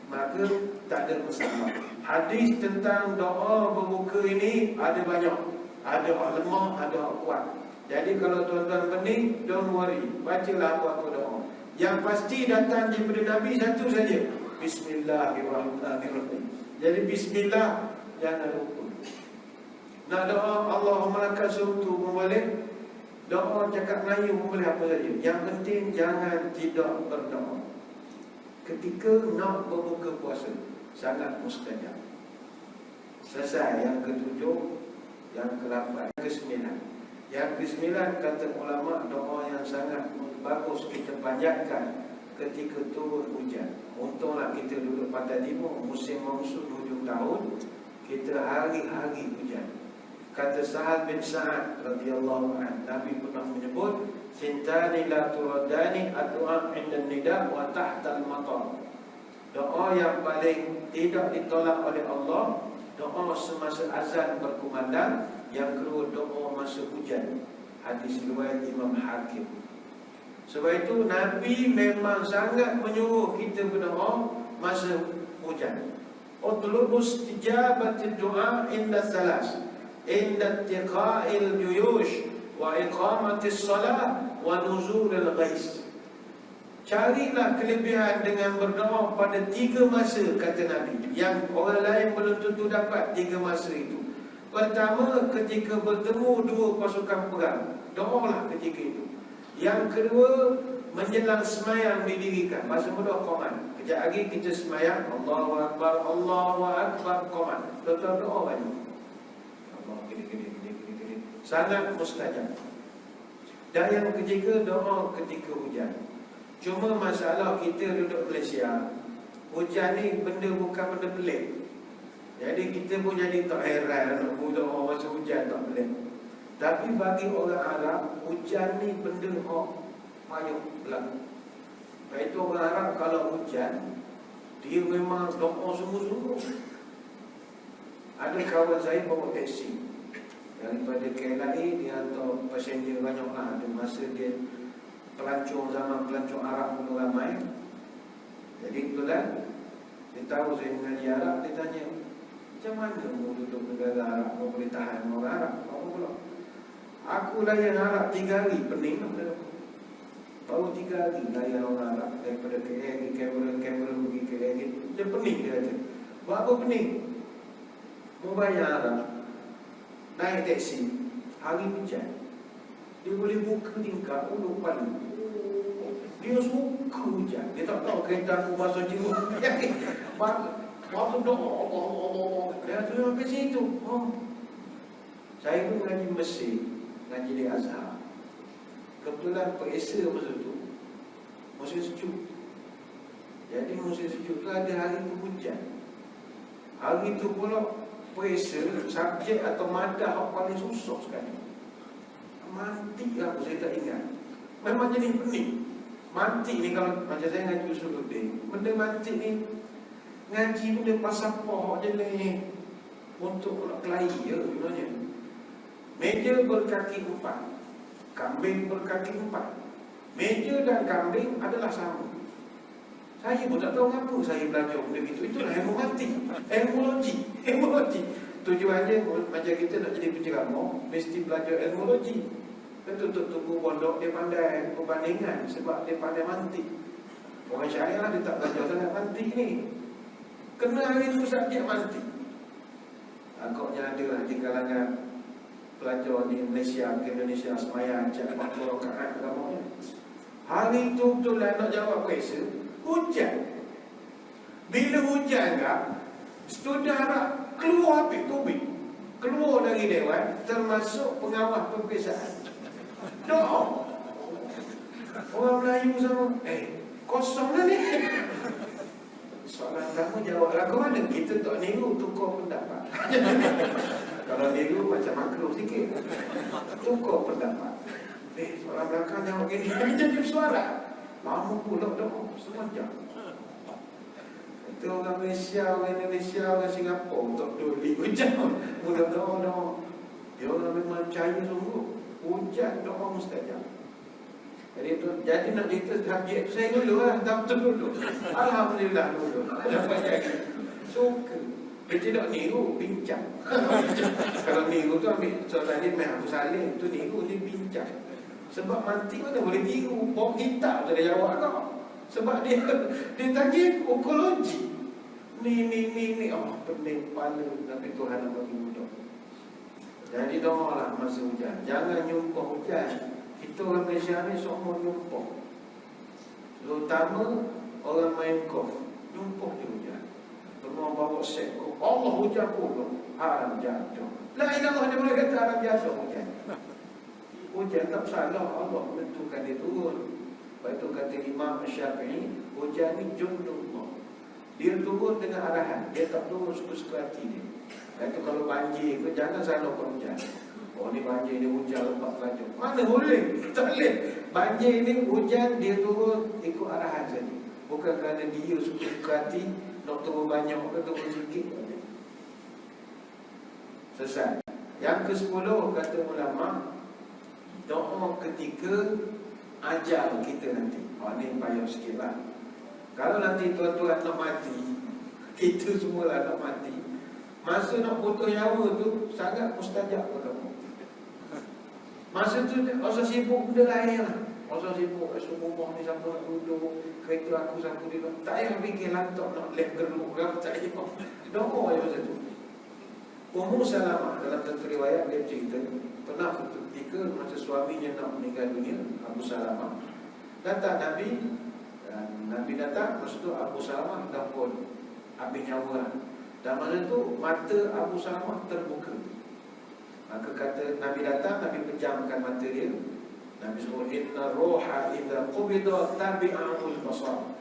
Maka tak ada masalah. Hadis tentang doa berbuka ini ada banyak. Ada hak lemah, ada hak kuat. Jadi kalau tuan-tuan pening, don't worry, bacalah apa-apa doa. Yang pasti datang daripada Nabi satu saja, Bismillahirrahmanirrahim. Jadi Bismillah jangan lupa. Nak doa Allahumma lakal sumtu pun boleh. Doa cakap Melayu pun boleh, apa saja. Yang penting jangan tidak berdoa ketika nak berbuka puasa, sangat mustajab. Selesai yang ketujuh, yang ke-8, yang ke-9. Yang ke-9 kata ulama, doa yang sangat bagus kita panjatkan ketika turun hujan. Untunglah kita duduk pantai timur, musim monsun hujung tahun, kita hari-hari hujan. Kata Sahal bin Sa'ad radhiyallahu anhu, Nabi pernah menyebut, sintani la turadani ad-du'a 'inda nida wa tahta al-matar. Doa yang paling tidak ditolak oleh Allah, doa semasa azan berkumandang. Yang kedua, doa masa hujan. Hadis riwayat Imam Hakim. Sebab itu Nabi memang sangat menyuruh kita berdoa masa hujan. Utlubus tijabatid du'a inda salas, inda tiqa'il juyush wa iqamatis salah wa nuzulil ghais. Carilah kelebihan dengan berdoa pada 3 masa, kata Nabi, yang orang lain belum tentu dapat 3 masa itu. Pertama, ketika bertemu 2 pasukan perang, doalah ketika itu. Yang kedua, menjelang semayang didirikan, masa mudah qoman. Kejap lagi kita semayang, Allahu Akbar, Allahu Akbar, qoman. Doa banyak. Allah gini. Sangat mustajab. Dan yang ketiga, doa ketika hujan. Cuma masalah kita duduk Malaysia, hujan ni benda bukan benda pelik. Jadi kita pun jadi tak heran nak doa masa hujan tak pelik. Tapi bagi orang Arab, hujan ni benda yang payah berlaku. Sebab itu orang Arab kalau hujan, dia memang doa sungguh-sungguh. Ada kawan saya bawa teksi daripada KLIA, dia hantar passenger banyak lah. Ada masa dia pelancong, zaman pelancong Arab pun ramai. Jadi kebetulan dia tahu saya mengaji Arab, dia tanya, macam mana mau duduk negara Arab, mau boleh tahan orang Arab? Apa pula? Aku layan Arab 3 hari, pening tak? Baru 3 hari layan orang Arab, daripada KL, kamera pergi KL, dia pening dia kata. Buat apa pening? Mau bayar Arab, naik teksi, hari hujan, dia boleh buka tingkap, uluk palu. Dia suka hujan. Dia tak tahu kereta aku masuk jiwa. Waktu doa Allah. Dia tu sampai situ. Saya pun ngaji Mesir, ngaji di Azhar. Kebetulan peresa masa tu musim sejuk. Jadi musim sejuk tu ada hari hujan. Hari tu pula peresa, subjek atau madah yang paling susah sekali. Mantik lah, saya tak ingat. Memang jadi pening. Mantik ni kalau macam saya ngaji Usuluddin, benda mantik ni ngaji benda pasal pohon je ni untuk kelahi je sebenarnya. Meja berkaki 4, kambing berkaki 4. Meja dan kambing adalah sama. Saya pun tak tahu kenapa saya belajar benda gitu. Itulah ilmu mantik, Ilmuologi. Tujuannya macam kita nak jadi penceramah, mesti belajar ilmuologi. Tutup tubuh pondok dia pandai perbandingan sebab dia pandai mantik. Orang Syiah dia tak belajar sangat mantik ni. Kena hari tu subjek mantik. Agaknya ada lah di kalangan pelajar di Malaysia, ke Indonesia semayang cak 40 rakaat agamanya. Hari tu betul lah nak jawab kuasa, hujan. Bila hujan kan, student harap keluar habis tubik, keluar dari dewan, termasuk pengawas peperiksaan. Doa. Orang Melayu sama, kosong dah ni. Soalan kamu jawablah ke mana? Kita tak niru tukar pendapat. Kalau niru macam makro sikit. Tukar pendapat. Soalan belakang jawab gini, jadi suara. Lama pula dah, semacam. Itu orang Malaysia, orang Indonesia, orang Singapura tak peduli hujan. Mula doa. Dia orang memang percaya sungguh. Hujan doa mustajab. Jadi nak cerita subjek saya dulu lah, tak betul dulu. Alhamdulillah dulu. Dapat jadi. Suka. Dia tidak niru, bincang. Kalau niru tu ambil soalan ni Abu Salim tu niru, dia bincang. Sebab mati mana boleh tiru. Bawa kitab tu dia jawab kau. Sebab dia tanya ekologi. Ni. Oh, pening kepala. Tapi Tuhan nak bagi mudah. Jadi doa lah masa hujan. Jangan nyumpah hujan. Kita orang Malaysia ni semua nyumpah. Terutama orang main golf. Nyumpah dia hujan. Semua bawa set. Allah hujan pun. Haram jatuh. La ilallah, dia boleh kata haram jatuh hujan. Hujan tak salah, Allah menentukan dia turun. Lepas itu kata Imam Syafi'i, hujan ni jundullah. Dia turun dengan arahan. Dia tak turun suka-suka hati dia. Lepas itu kalau banjir ke, jangan salahkan hujan. Oh ni banjir ni hujan lebat laju. Mana boleh? Tak boleh. Banjir ni hujan dia turun ikut arahan saja. Bukan kerana dia suka hati nak turun banyak ke turun sikit. Selesai. Yang ke-10 kata ulama, doa ketika ajal kita nanti. Ni payah sikit lah. Kalau nanti tuan-tuan nak mati, kita semua lah nak mati, masa nak putus nyawa tu sangat mustajab pun. Masa tu rasa sibuk benda lain lah. Rasa sibuk rumah ni siapa nak duduk, kereta aku siapa dia. Tak payah fikir lantak nak lep geruk ke, tak payah. Doa je masa tu. Ummu Salamah dalam satu riwayat dia cerita, pernah ketika masa suaminya nak meninggal dunia, Abu Salamah datang Nabi, dan Nabi datang, masa tu Abu Salamah dah pun habis nyawa. Dan masa tu mata Abu Salamah terbuka. Maka kata Nabi datang, Nabi pejamkan mata dia. Nabi sebut, inna roha idha qubida tabi'ahul basar.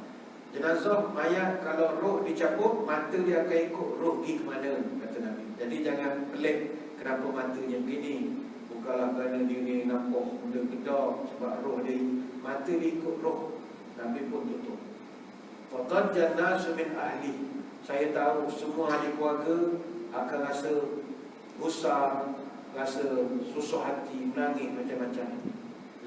Jenazah mayat kalau roh dicabut, mata dia akan ikut roh pergi ke mana, kata Nabi. Jadi jangan pelik kenapa matanya begini. Bukanlah kerana dia ni nampak benda gedar, sebab roh dia, mata dia ikut roh. Nabi pun tutup. Faqad jannasu min ahli. Saya tahu semua ahli keluarga akan rasa gusar, rasa susah hati, menangis macam-macam.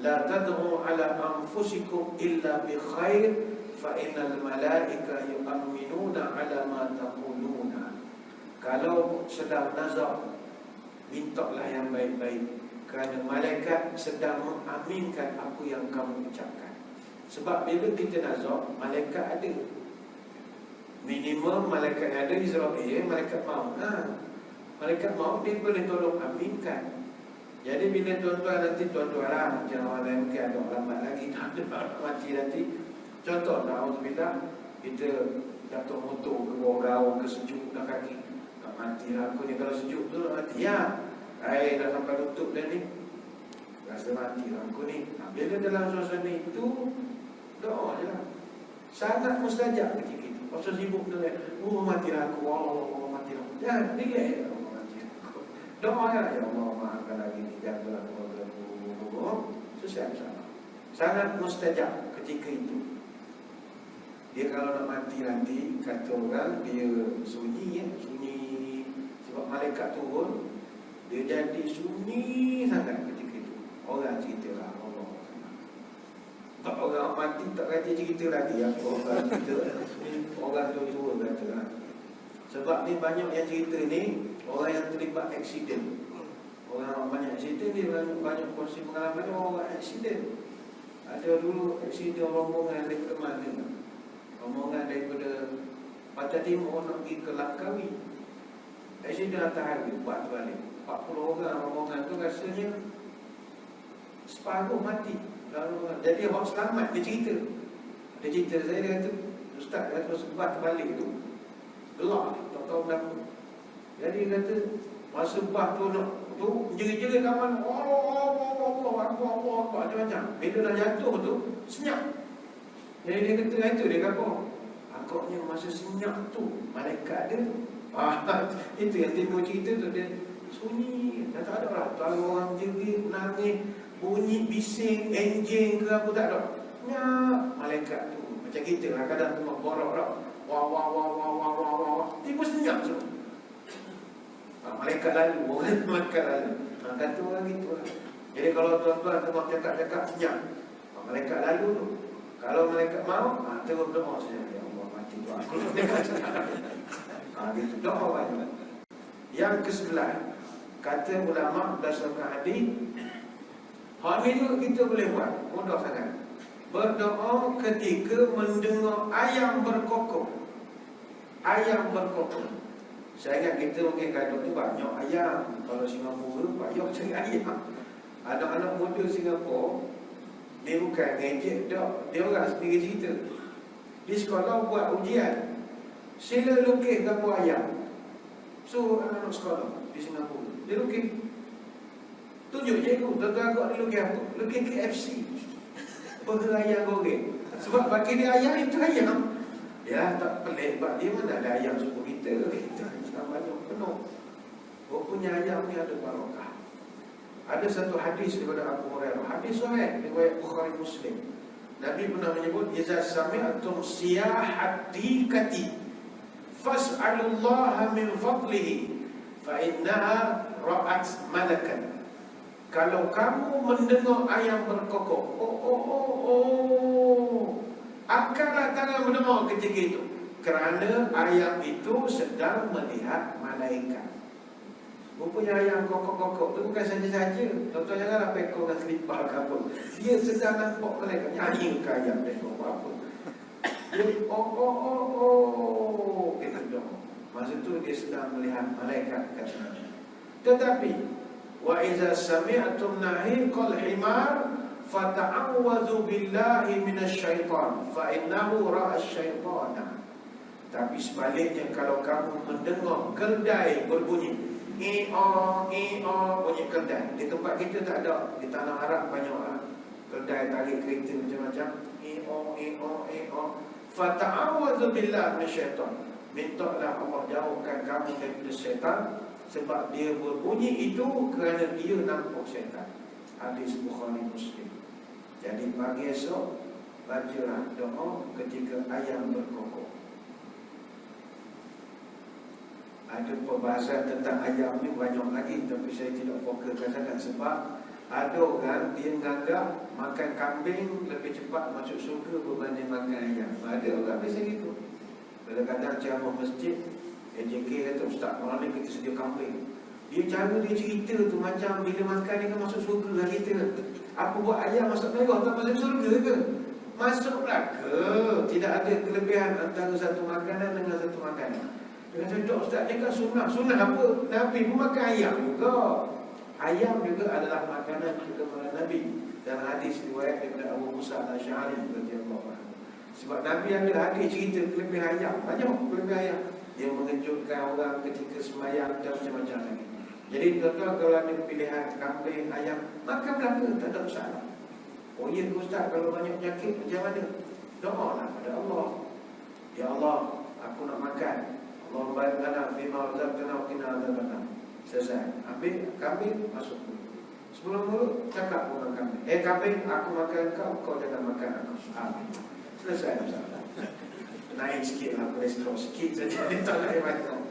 La tad'u ala anfusikum illa bi khair fa innal malaika yu'minuna ala ma taquluna. Kalau sedang nazar, mintalah yang baik-baik, kerana malaikat sedang mengaminkan apa yang kamu ucapkan. Sebab bila kita nazar, malaikat ada. Minimum malaikat yang ada Israel, malaikat maut. Malaikat maut dia boleh tolong aminkan. Jadi bila tuan-tuan nanti, tuan-tuan lah, macam orang lain mungkin ada lambat lagi, tak ada orang mati nanti. Contoh, na'udzubillah, kita jatuh motor ke bawah gaung ke sejuk dah kaki, tak mati lah aku ni. Kalau sejuk tu mati ya. Air dah sampai lutut dah ni, rasa mati lah aku ni. Bila dalam suasana itu, doa je lah. Sangat mustajab ketika itu. Pasal sibuk dengan mati lah aku, Allah mati lah. Jangan, relax. Doa ya Allah, maafkan lagi ni, jagalah keluarga. Selesai bersama. Sangat mustajab ketika itu. Dia kalau nak mati nanti, kata orang, dia sunyi ya, sunyi. Sebab malaikat turun, dia jadi sunyi sangat ketika itu. Orang cerita lah, Allah. Tak orang mati tak kata cerita lagi. Orang cerita, orang tua-tua kata lah. Sebab ni banyak yang cerita ni orang yang terlibat aksiden. Orang banyak aksiden ni banyak kongsi pengalaman orang aksiden. Ada dulu aksiden rombongan daripada mana? Rombongan daripada Pantai Timur nak pergi ke Langkawi. Aksiden atas hari buat balik. 40 orang rombongan tu rasanya separuh mati. Lalu, jadi orang selamat dia cerita. Dia cerita saya, dia kata Ustaz kata sebab terbalik tu gelap, tak tahu kenapa. Jadi kata masa bah tu nak tu jerit-jerit kawan, Allah macam-macam. Bila dah jatuh tu senyap. Jadi dia kata itu dia kata agaknya masa senyap tu malaikat dia itu yang timbul cerita tu, dia sunyi, tak ada lah. Kalau orang jerit, nangis, bunyi bising, enjing ke apa, tak ada. Senyap malaikat tu. Macam kita lah kadang tengok borok tak, wah tiba senyap semua. Malaikat lalu, orang malaikat lalu. Kata orang gitu lah. Jadi kalau tuan-tuan tengok cakap-cakap senyap, malaikat lalu tu. Kalau malaikat mau, terus doa saja. Ya Allah, mati tu aku. Gitu doa banyak. Yang ke-11, kata ulama berdasarkan hadis, hal ni juga kita boleh buat, mudah sangat. Berdoa ketika mendengar ayam berkokok. Ayam berkokok. Saya ingat kita mungkin kadang tu banyak ayam. Kalau Singapura, banyak cari ayam. Anak-anak muda Singapura, dia bukan gadget tak. Dia orang sendiri cerita. Di sekolah buat ujian, sila lukis gambar ayam. So anak-anak sekolah di Singapura, dia lukis. Tunjuk cikgu, tuan-tuan agak dia lukis apa? Lukis KFC, burger ayam goreng. Sebab bagi dia ayam itu ayam. Ya, tak pelik. Sebab dia mana ada ayam suku kita. Kita banyak penuh. Rupanya ayam ni ada barakah. Ada satu hadis daripada Abu Hurairah. Hadis sahih riwayat Bukhari Muslim. Nabi pernah menyebut, "Idza sami'tum siyahat dikati fas'alullaha min fadlihi fa innaha ra'at malakan." Kalau kamu mendengar ayam berkokok, angkatlah tangan mendengar ketika itu, kerana ayam itu sedang melihat malaikat. Rupanya ayam kokok-kokok tu bukan saja-saja. Tuan-tuan janganlah pekor dengan selipar ke apa. Dia sedang nampak malaikat. Nyanyi ke ayam pekor apa. Dia kita doa. Masa tu dia sedang melihat malaikat kata. Tetapi wa iza sami'tum nahiqal himar fata'awwadhu billahi minasyaitan fa innahu ra'a syaitana. Tapi sebaliknya, kalau kamu mendengar keldai berbunyi, bunyi keldai. Di tempat kita tak ada. Di tanah Arab banyak lah keldai tarik kereta macam-macam. Fata'awwadhu billahi minasyaitan. Mintalah Allah jauhkan kamu daripada syaitan, sebab dia berbunyi itu kerana dia nampak syaitan. Hadis Bukhari Muslim. Jadi pagi esok bacalah doa ketika ayam berkokok. Ada perbahasan tentang ayam ni banyak lagi, tapi saya tidak fokuskan sangat. Sebab ada orang dia menganggap makan kambing lebih cepat masuk surga berbanding makan ayam. Ada orang biasa gitu. Kadang-kadang ceramah masjid, AJK kata, "Ustaz, malam ni kita sedia kambing." Dia cara dia cerita tu macam bila makan ni kan masuk surga lah kita. Apa buat ayam masuk merah tak masuk surga ke? Masuklah ke? Tidak ada kelebihan antara satu makanan dengan satu makanan. Dia kata, "Dok, Ustaz, dia kan sunnah." Sunnah apa? Nabi pun makan ayam juga. Ayam juga adalah makanan kepada Nabi. Dalam hadis riwayat daripada Abu Musa al-Asy'ari radhiyallahu anhu. Sebab Nabi ada hadis cerita kelebihan ayam. Banyak kelebihan ayam. Dia mengejutkan orang ketika sembahyang dan macam-macam lagi. Jadi tuan-tuan, kalau ada pilihan kambing, ayam, makan berapa? Tak ada masalah. Oh ya Ustaz, kalau banyak penyakit macam mana? Doalah pada Allah. Ya Allah, aku nak makan. Allah baik lana fima razaqtana wa qina adzabannar. Selesai. Ambil kambing, masuk mulut. Sebelum mulut, cakap orang kambing. Kambing, aku makan kau, kau jangan makan aku. Amin. Selesai masalah. Naik sikit lah, kolesterol sikit saja. Dia tak naik banyak.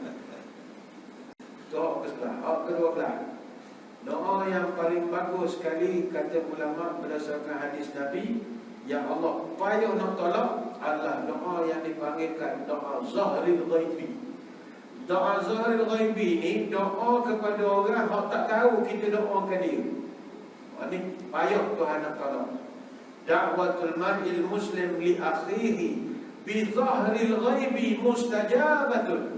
Doa ke-12. Doa yang paling bagus sekali, kata ulama berdasarkan hadis Nabi, yang Allah payah nak tolak adalah doa yang dipanggilkan doa zahril ghaibi. Doa zahril ghaibi ni doa kepada orang yang tak tahu kita doakan dia. Ini payah Tuhan nak tolak. Da'watul mar'il muslim li akhihi bi zahril ghaibi mustajabatun.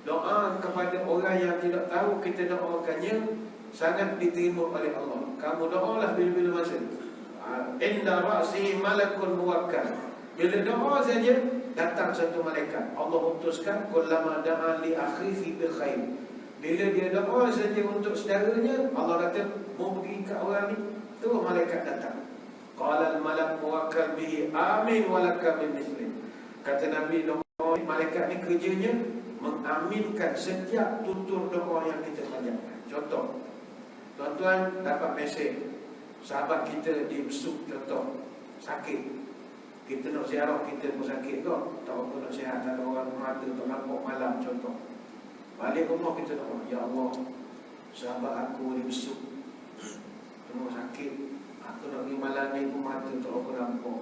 Doa kepada orang yang tidak tahu kita doakannya sangat diterima oleh Allah. Kamu doalah bila-bila masa. Inda ra'si malakun muwakkal. Bila doa saja datang satu malaikat. Allah utuskan kullama da'a li akhihi bi khair. Bila dia doa saja untuk saudaranya, Allah kata mau pergi ke orang ni, tu malaikat datang. Qala al-malak muwakkal bihi amin walaka bimithli. Kata Nabi, doa malaikat ni kerjanya mengaminkan setiap tutur doa yang kita panjatkan. Contoh, tuan-tuan dapat mesej sahabat kita dibesuk, contoh sakit, kita nak ziarah, kita pun sakit kok, tak apa nak sihat, ada orang mata tak nampak malam, contoh balik rumah kita doa, ya Allah, sahabat aku dibesuk tengok sakit, aku nak pergi malam ni pun mata tak apa nampak,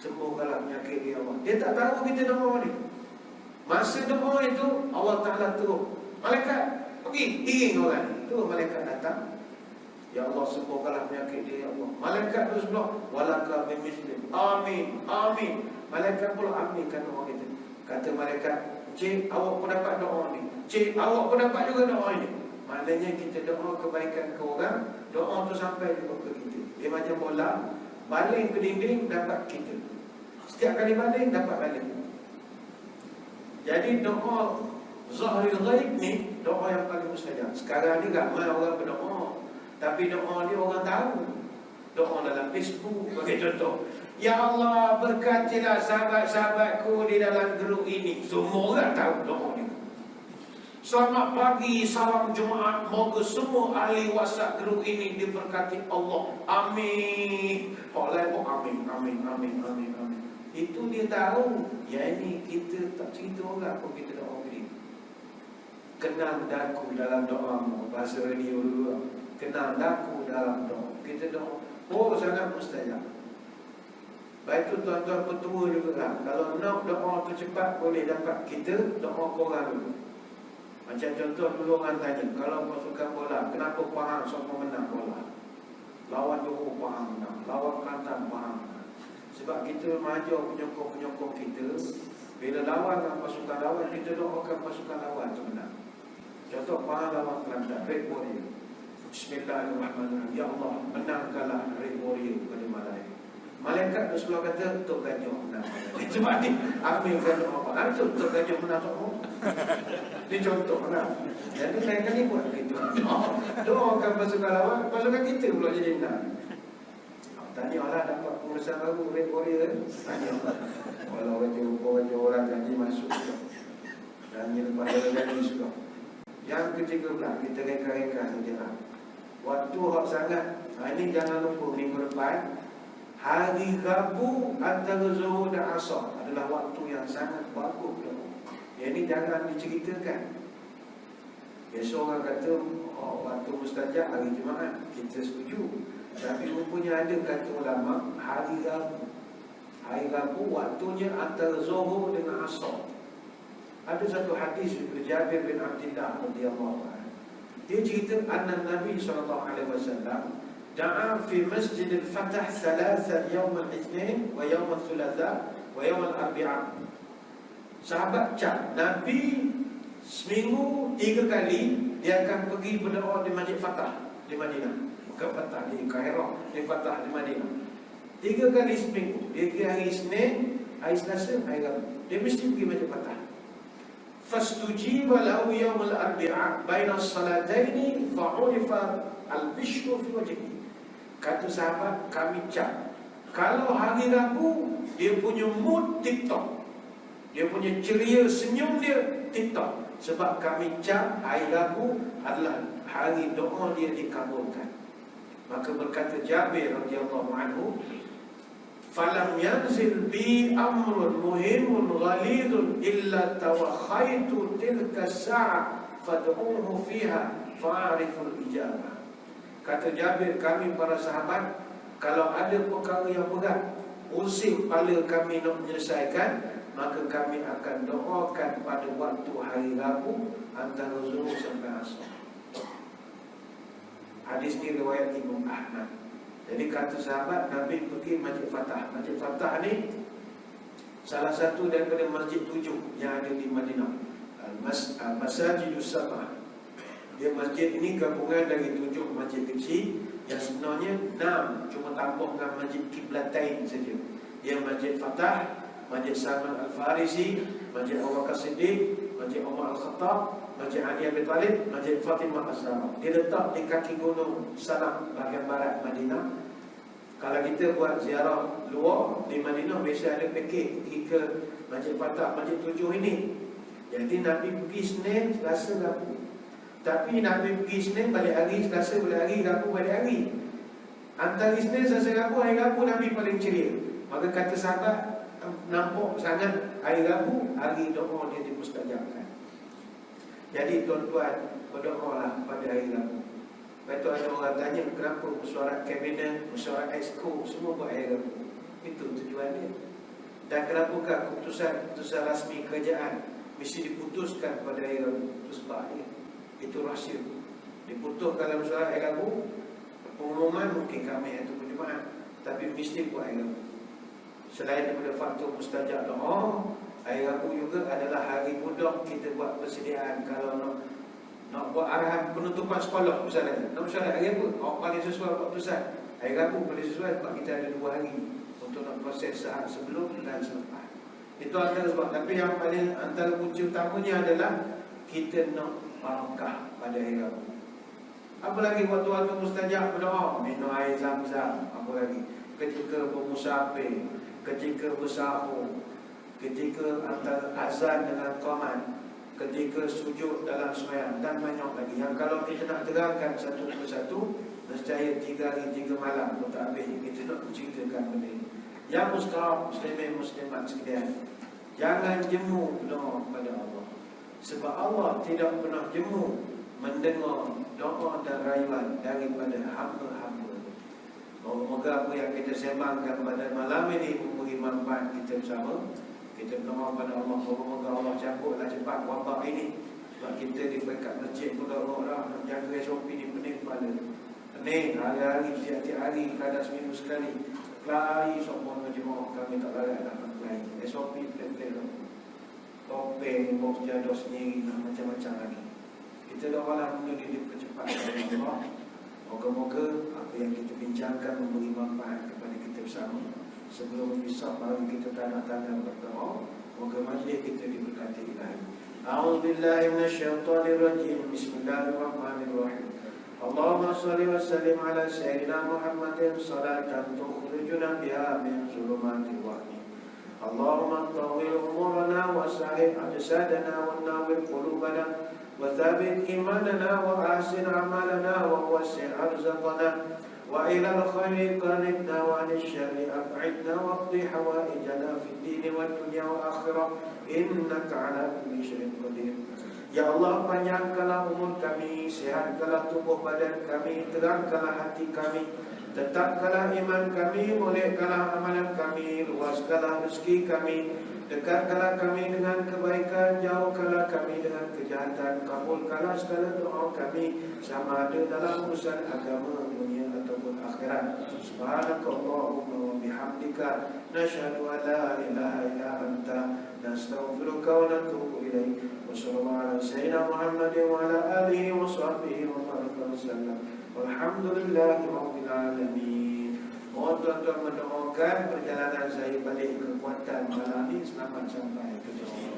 sembuhkanlah penyakit dia Allah. Dia tak tahu kita doa ni. Masa doa itu Allah Ta'ala turun, malaikat pergi iring orang ni. Tu malaikat datang, ya Allah sembuhkanlah penyakit dia ya Allah. Malaikat tu sebelah, walaka bimislim, amin, amin. Malaikat pula aminkan doa kita. Kata malaikat, cik awak pun dapat doa ni, cik awak pun dapat juga doa ni. Maknanya kita doa kebaikan ke orang, doa tu sampai juga ke kita. Dia macam bola, baling ke dinding dapat kita. Setiap kali baling dapat baling. Jadi doa Zahril Ghaib ni doa yang paling mustajab. Sekarang ni ramai orang berdoa, tapi doa ni orang tahu. Doa dalam Facebook bagi contoh, ya Allah berkatilah sahabat-sahabatku di dalam grup ini. Semua orang tahu doa ni. Selamat pagi, salam Jumaat, moga semua ahli WhatsApp grup ini diberkati Allah. Amin. Orang lain amin, amin, amin, amin, amin. Itu dia tahu. Ya ini kita tak cerita orang pun kita doa begini. Kenal daku dalam doamu. Bahasa radio dulu. Kenal daku dalam doa. Kita doa. Oh sangat mustajab. Baik tu tuan-tuan petua juga lah. Kalau nak doa tu cepat boleh dapat, kita doa korang dulu. Macam contoh dulu orang tanya, kalau pasukan bola, kenapa Pahang semua menang bola? Lawan Johor Pahang menang, lawan Kelantan Pahang menang. Sebab kita maju penyokong-penyokong kita, bila lawan dengan pasukan lawan, kita doakan pasukan lawan tu menang. Contoh Pahang lawan Kelantan, Red Warrior. Bismillahirrahmanirrahim. Ya Allah, menangkanlah Red Warrior pada malam ini. Malaikat tu sebelah kata, Tok Ganjong menang. Sebab ni, ambilkan doa. Tok Ganjong menang semua. Ini contoh lah. Jadi lain kali buat begitu. Doakan pasukan lawan, pasukan kita pula jadi menang. Tanya lah dapat pengurusan baru Red Warrior. Tanya. Kalau wajah orang janji masuk juga. Janji lepas janji suka. Yang ketiga pula, kita reka-reka saja lah. Waktu hak sangat, ini jangan lupa minggu depan, hari Rabu antara Zuhur dan Asar adalah waktu yang sangat bagus. Yang ini jangan diceritakan. Biasa orang kata, oh, waktu mustajab hari Jumaat, kita setuju. Tapi rupanya ada kata ulama, hari Rabu. Hari Rabu waktunya antara Zuhur dengan Asar. Ada satu hadis dari Jabir bin Abdullah radhiyallahu anhu. Dia cerita anna Nabi SAW da'a fi Masjid al-Fatah thalathan yawm al-Ithnin wa yawm al-Thulatha wa yawm al-Arbi'a. Sahabat cak, Nabi seminggu 3 kali dia akan pergi berdoa di Masjid Fatah di Madinah. Bukan Fatah di Kairah, di Fatah di Madinah. 3 kali seminggu. Dia pergi hari Isnin, hari Selasa, hari Rabu. Dia mesti pergi Masjid Fatah. Fastujiba lahu yawm al-arbi'a baina as-salataini fa'urifa al-bishru fi wajhihi. Kata sahabat, kami cak, kalau hari Rabu dia punya mood TikTok, dia punya ceria senyum dia TikTok. Sebab kami cak hari Rabu adalah hari doa dia dikabulkan. Maka berkata Jabir radhiyallahu anhu, falam yanzil bi amrun muhimun ghalidun illa tawakhaitu tilka sa'a fad'uhu fiha fa'ariful ijabah. Kata Jabir, kami para sahabat, kalau ada perkara yang berat, usik kepala kami nak menyelesaikan, maka kami akan doakan pada waktu hari Rabu antara Zuhur sampai Asar. Hadis ni riwayat Imam Ahmad. Jadi kata sahabat, Nabi pergi Masjid Fatah. Masjid Fatah ni salah satu daripada masjid 7 yang ada di Madinah. Masjidus Sabah. Dia masjid ini gabungan dari 7 masjid kecil yang sebenarnya 6, cuma tambah dengan Masjid Qiblatain saja. Dia Masjid Fatah, Masjid Salman Al-Farisi, Masjid Abu Bakar Siddiq, Masjid Umar Al-Khattab, Masjid Ali Abi Talib, Masjid Fatimah Az-Zahra. Dia letak di kaki gunung Salam bahagian barat Madinah. Kalau kita buat ziarah luar di Madinah, biasa ada pakej pergi ke Masjid Fatah, Masjid 7 ini. Jadi Nabi pergi Senin, Selasa, Rabu. Tapi Nabi pergi Senin, balik hari, Selasa, balik hari, Rabu, balik hari. Antara Senin, Selasa, Rabu, hari Rabu Nabi paling ceria. Maka kata sahabat, nampak sangat hari Rabu, hari doa dia dimustajabkan. Jadi tuan-tuan, berdoalah pada hari Rabu. Lepas tu ada orang tanya, kenapa mesyuarat kabinet, mesyuarat exco, semua buat hari Rabu. Itu tujuan dia. Dan kenapakah keputusan rasmi kerajaan mesti diputuskan pada hari Rabu? Itu sebab dia. Itu rahsia. Diputuskan dalam mesyuarat hari Rabu, pengumuman mungkin kami ataupun Jumaat, tapi mesti buat hari Rabu. Selain daripada faktor mustajab doa, hari Rabu juga adalah hari mudah kita buat persediaan. Kalau nak buat arahan penutupan sekolah misalnya, nak mesyuarat hari apa? Awak paling sesuai keputusan hari Rabu paling sesuai sebab kita ada 2 hari untuk nak proses saat sebelum dan selepas. Itu antara sebab. Tapi yang paling antara kunci utamanya adalah kita nak barakah pada hari Rabu. Apa lagi waktu-waktu mustajab berdoa? Minum air zam-zam. Apa lagi? Ketika bermusafir, ketika bersahur, ketika antara azan dengan qamat, ketika sujud dalam sembahyang, dan banyak lagi yang kalau kita nak terangkan satu persatu, nescaya 3 hari 3 malam pun tak habis kita nak ceritakan benda ini. Yang mustahab muslimin muslimat sekalian, jangan jemu doa kepada Allah, sebab Allah tidak pernah jemu mendengar doa dan rayuan daripada hamba-hamba. Moga apa yang kita sembangkan pada malam ini memberi manfaat kita bersama. Kita berdoa pada Allah, moga Allah cabutlah cepat wabak ini. Sebab kita di dekat masjid pun orang nak jaga SOP ni pening kepala. Pening hari-hari, tiap-tiap hari, kadang seminggu sekali. Kelari semua jemaah kami tak larat nak lain. SOP pelan-pelan. Topeng, box jadah sendiri, nak macam-macam lagi. Kita doalah benda ni dipercepat oleh Allah. Moga-moga apa yang kita bincangkan memberi manfaat kepada kita bersama. Sebelum besok baru kita tanda-tanda berdoa. Moga majlis kita diberkati ilahi. A'udzubillahi minasyaitonirrajim. Bismillahirrahmanirrahim. Allahumma salli wa sallim ala sayyidina Muhammadin salatan tukhrijuna biha min zulumatil wahmi. Allahumma tawwil umurana wa sahih ajsadana wa nawwir qulubana wa thabbit imanana wa ahsin amalana wa wasi' arzaqana وإلى الخير قربنا وعن الشر أبعدنا واقض حوائجنا في الدين والدنيا والآخرة إنك على كل شيء قدير. Ya Allah, panjangkanlah umur kami, sihatkanlah tubuh badan kami, terangkanlah hati kami, tetapkanlah iman kami, mulihkanlah amalan kami, luaskanlah rezeki kami, dekatkanlah kami dengan kebaikan, jauhkanlah kami dengan kejahatan, kabulkanlah segala doa kami, sama ada dalam urusan agama, dunia ataupun akhirat. Subhanakallahumma wa bihamdika, nasyhadu an la ilaha illa anta, nastaghfiruka wa natubu ilaik. Wa sallallahu ala sayyidina Muhammadin wa ala alihi wa sahbihi wa baraka wa sallam. Walhamdulillahi rabbil alamin. Mohon tuan-tuan mendoakan perjalanan saya balik ke Kuantan malam ini selamat sampai ke Johor.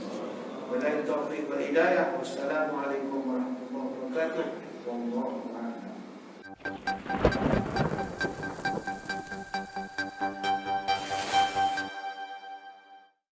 Wabillahi taufiq wal hidayah. Wassalamualaikum warahmatullahi wabarakatuh. Wallahu a'lam.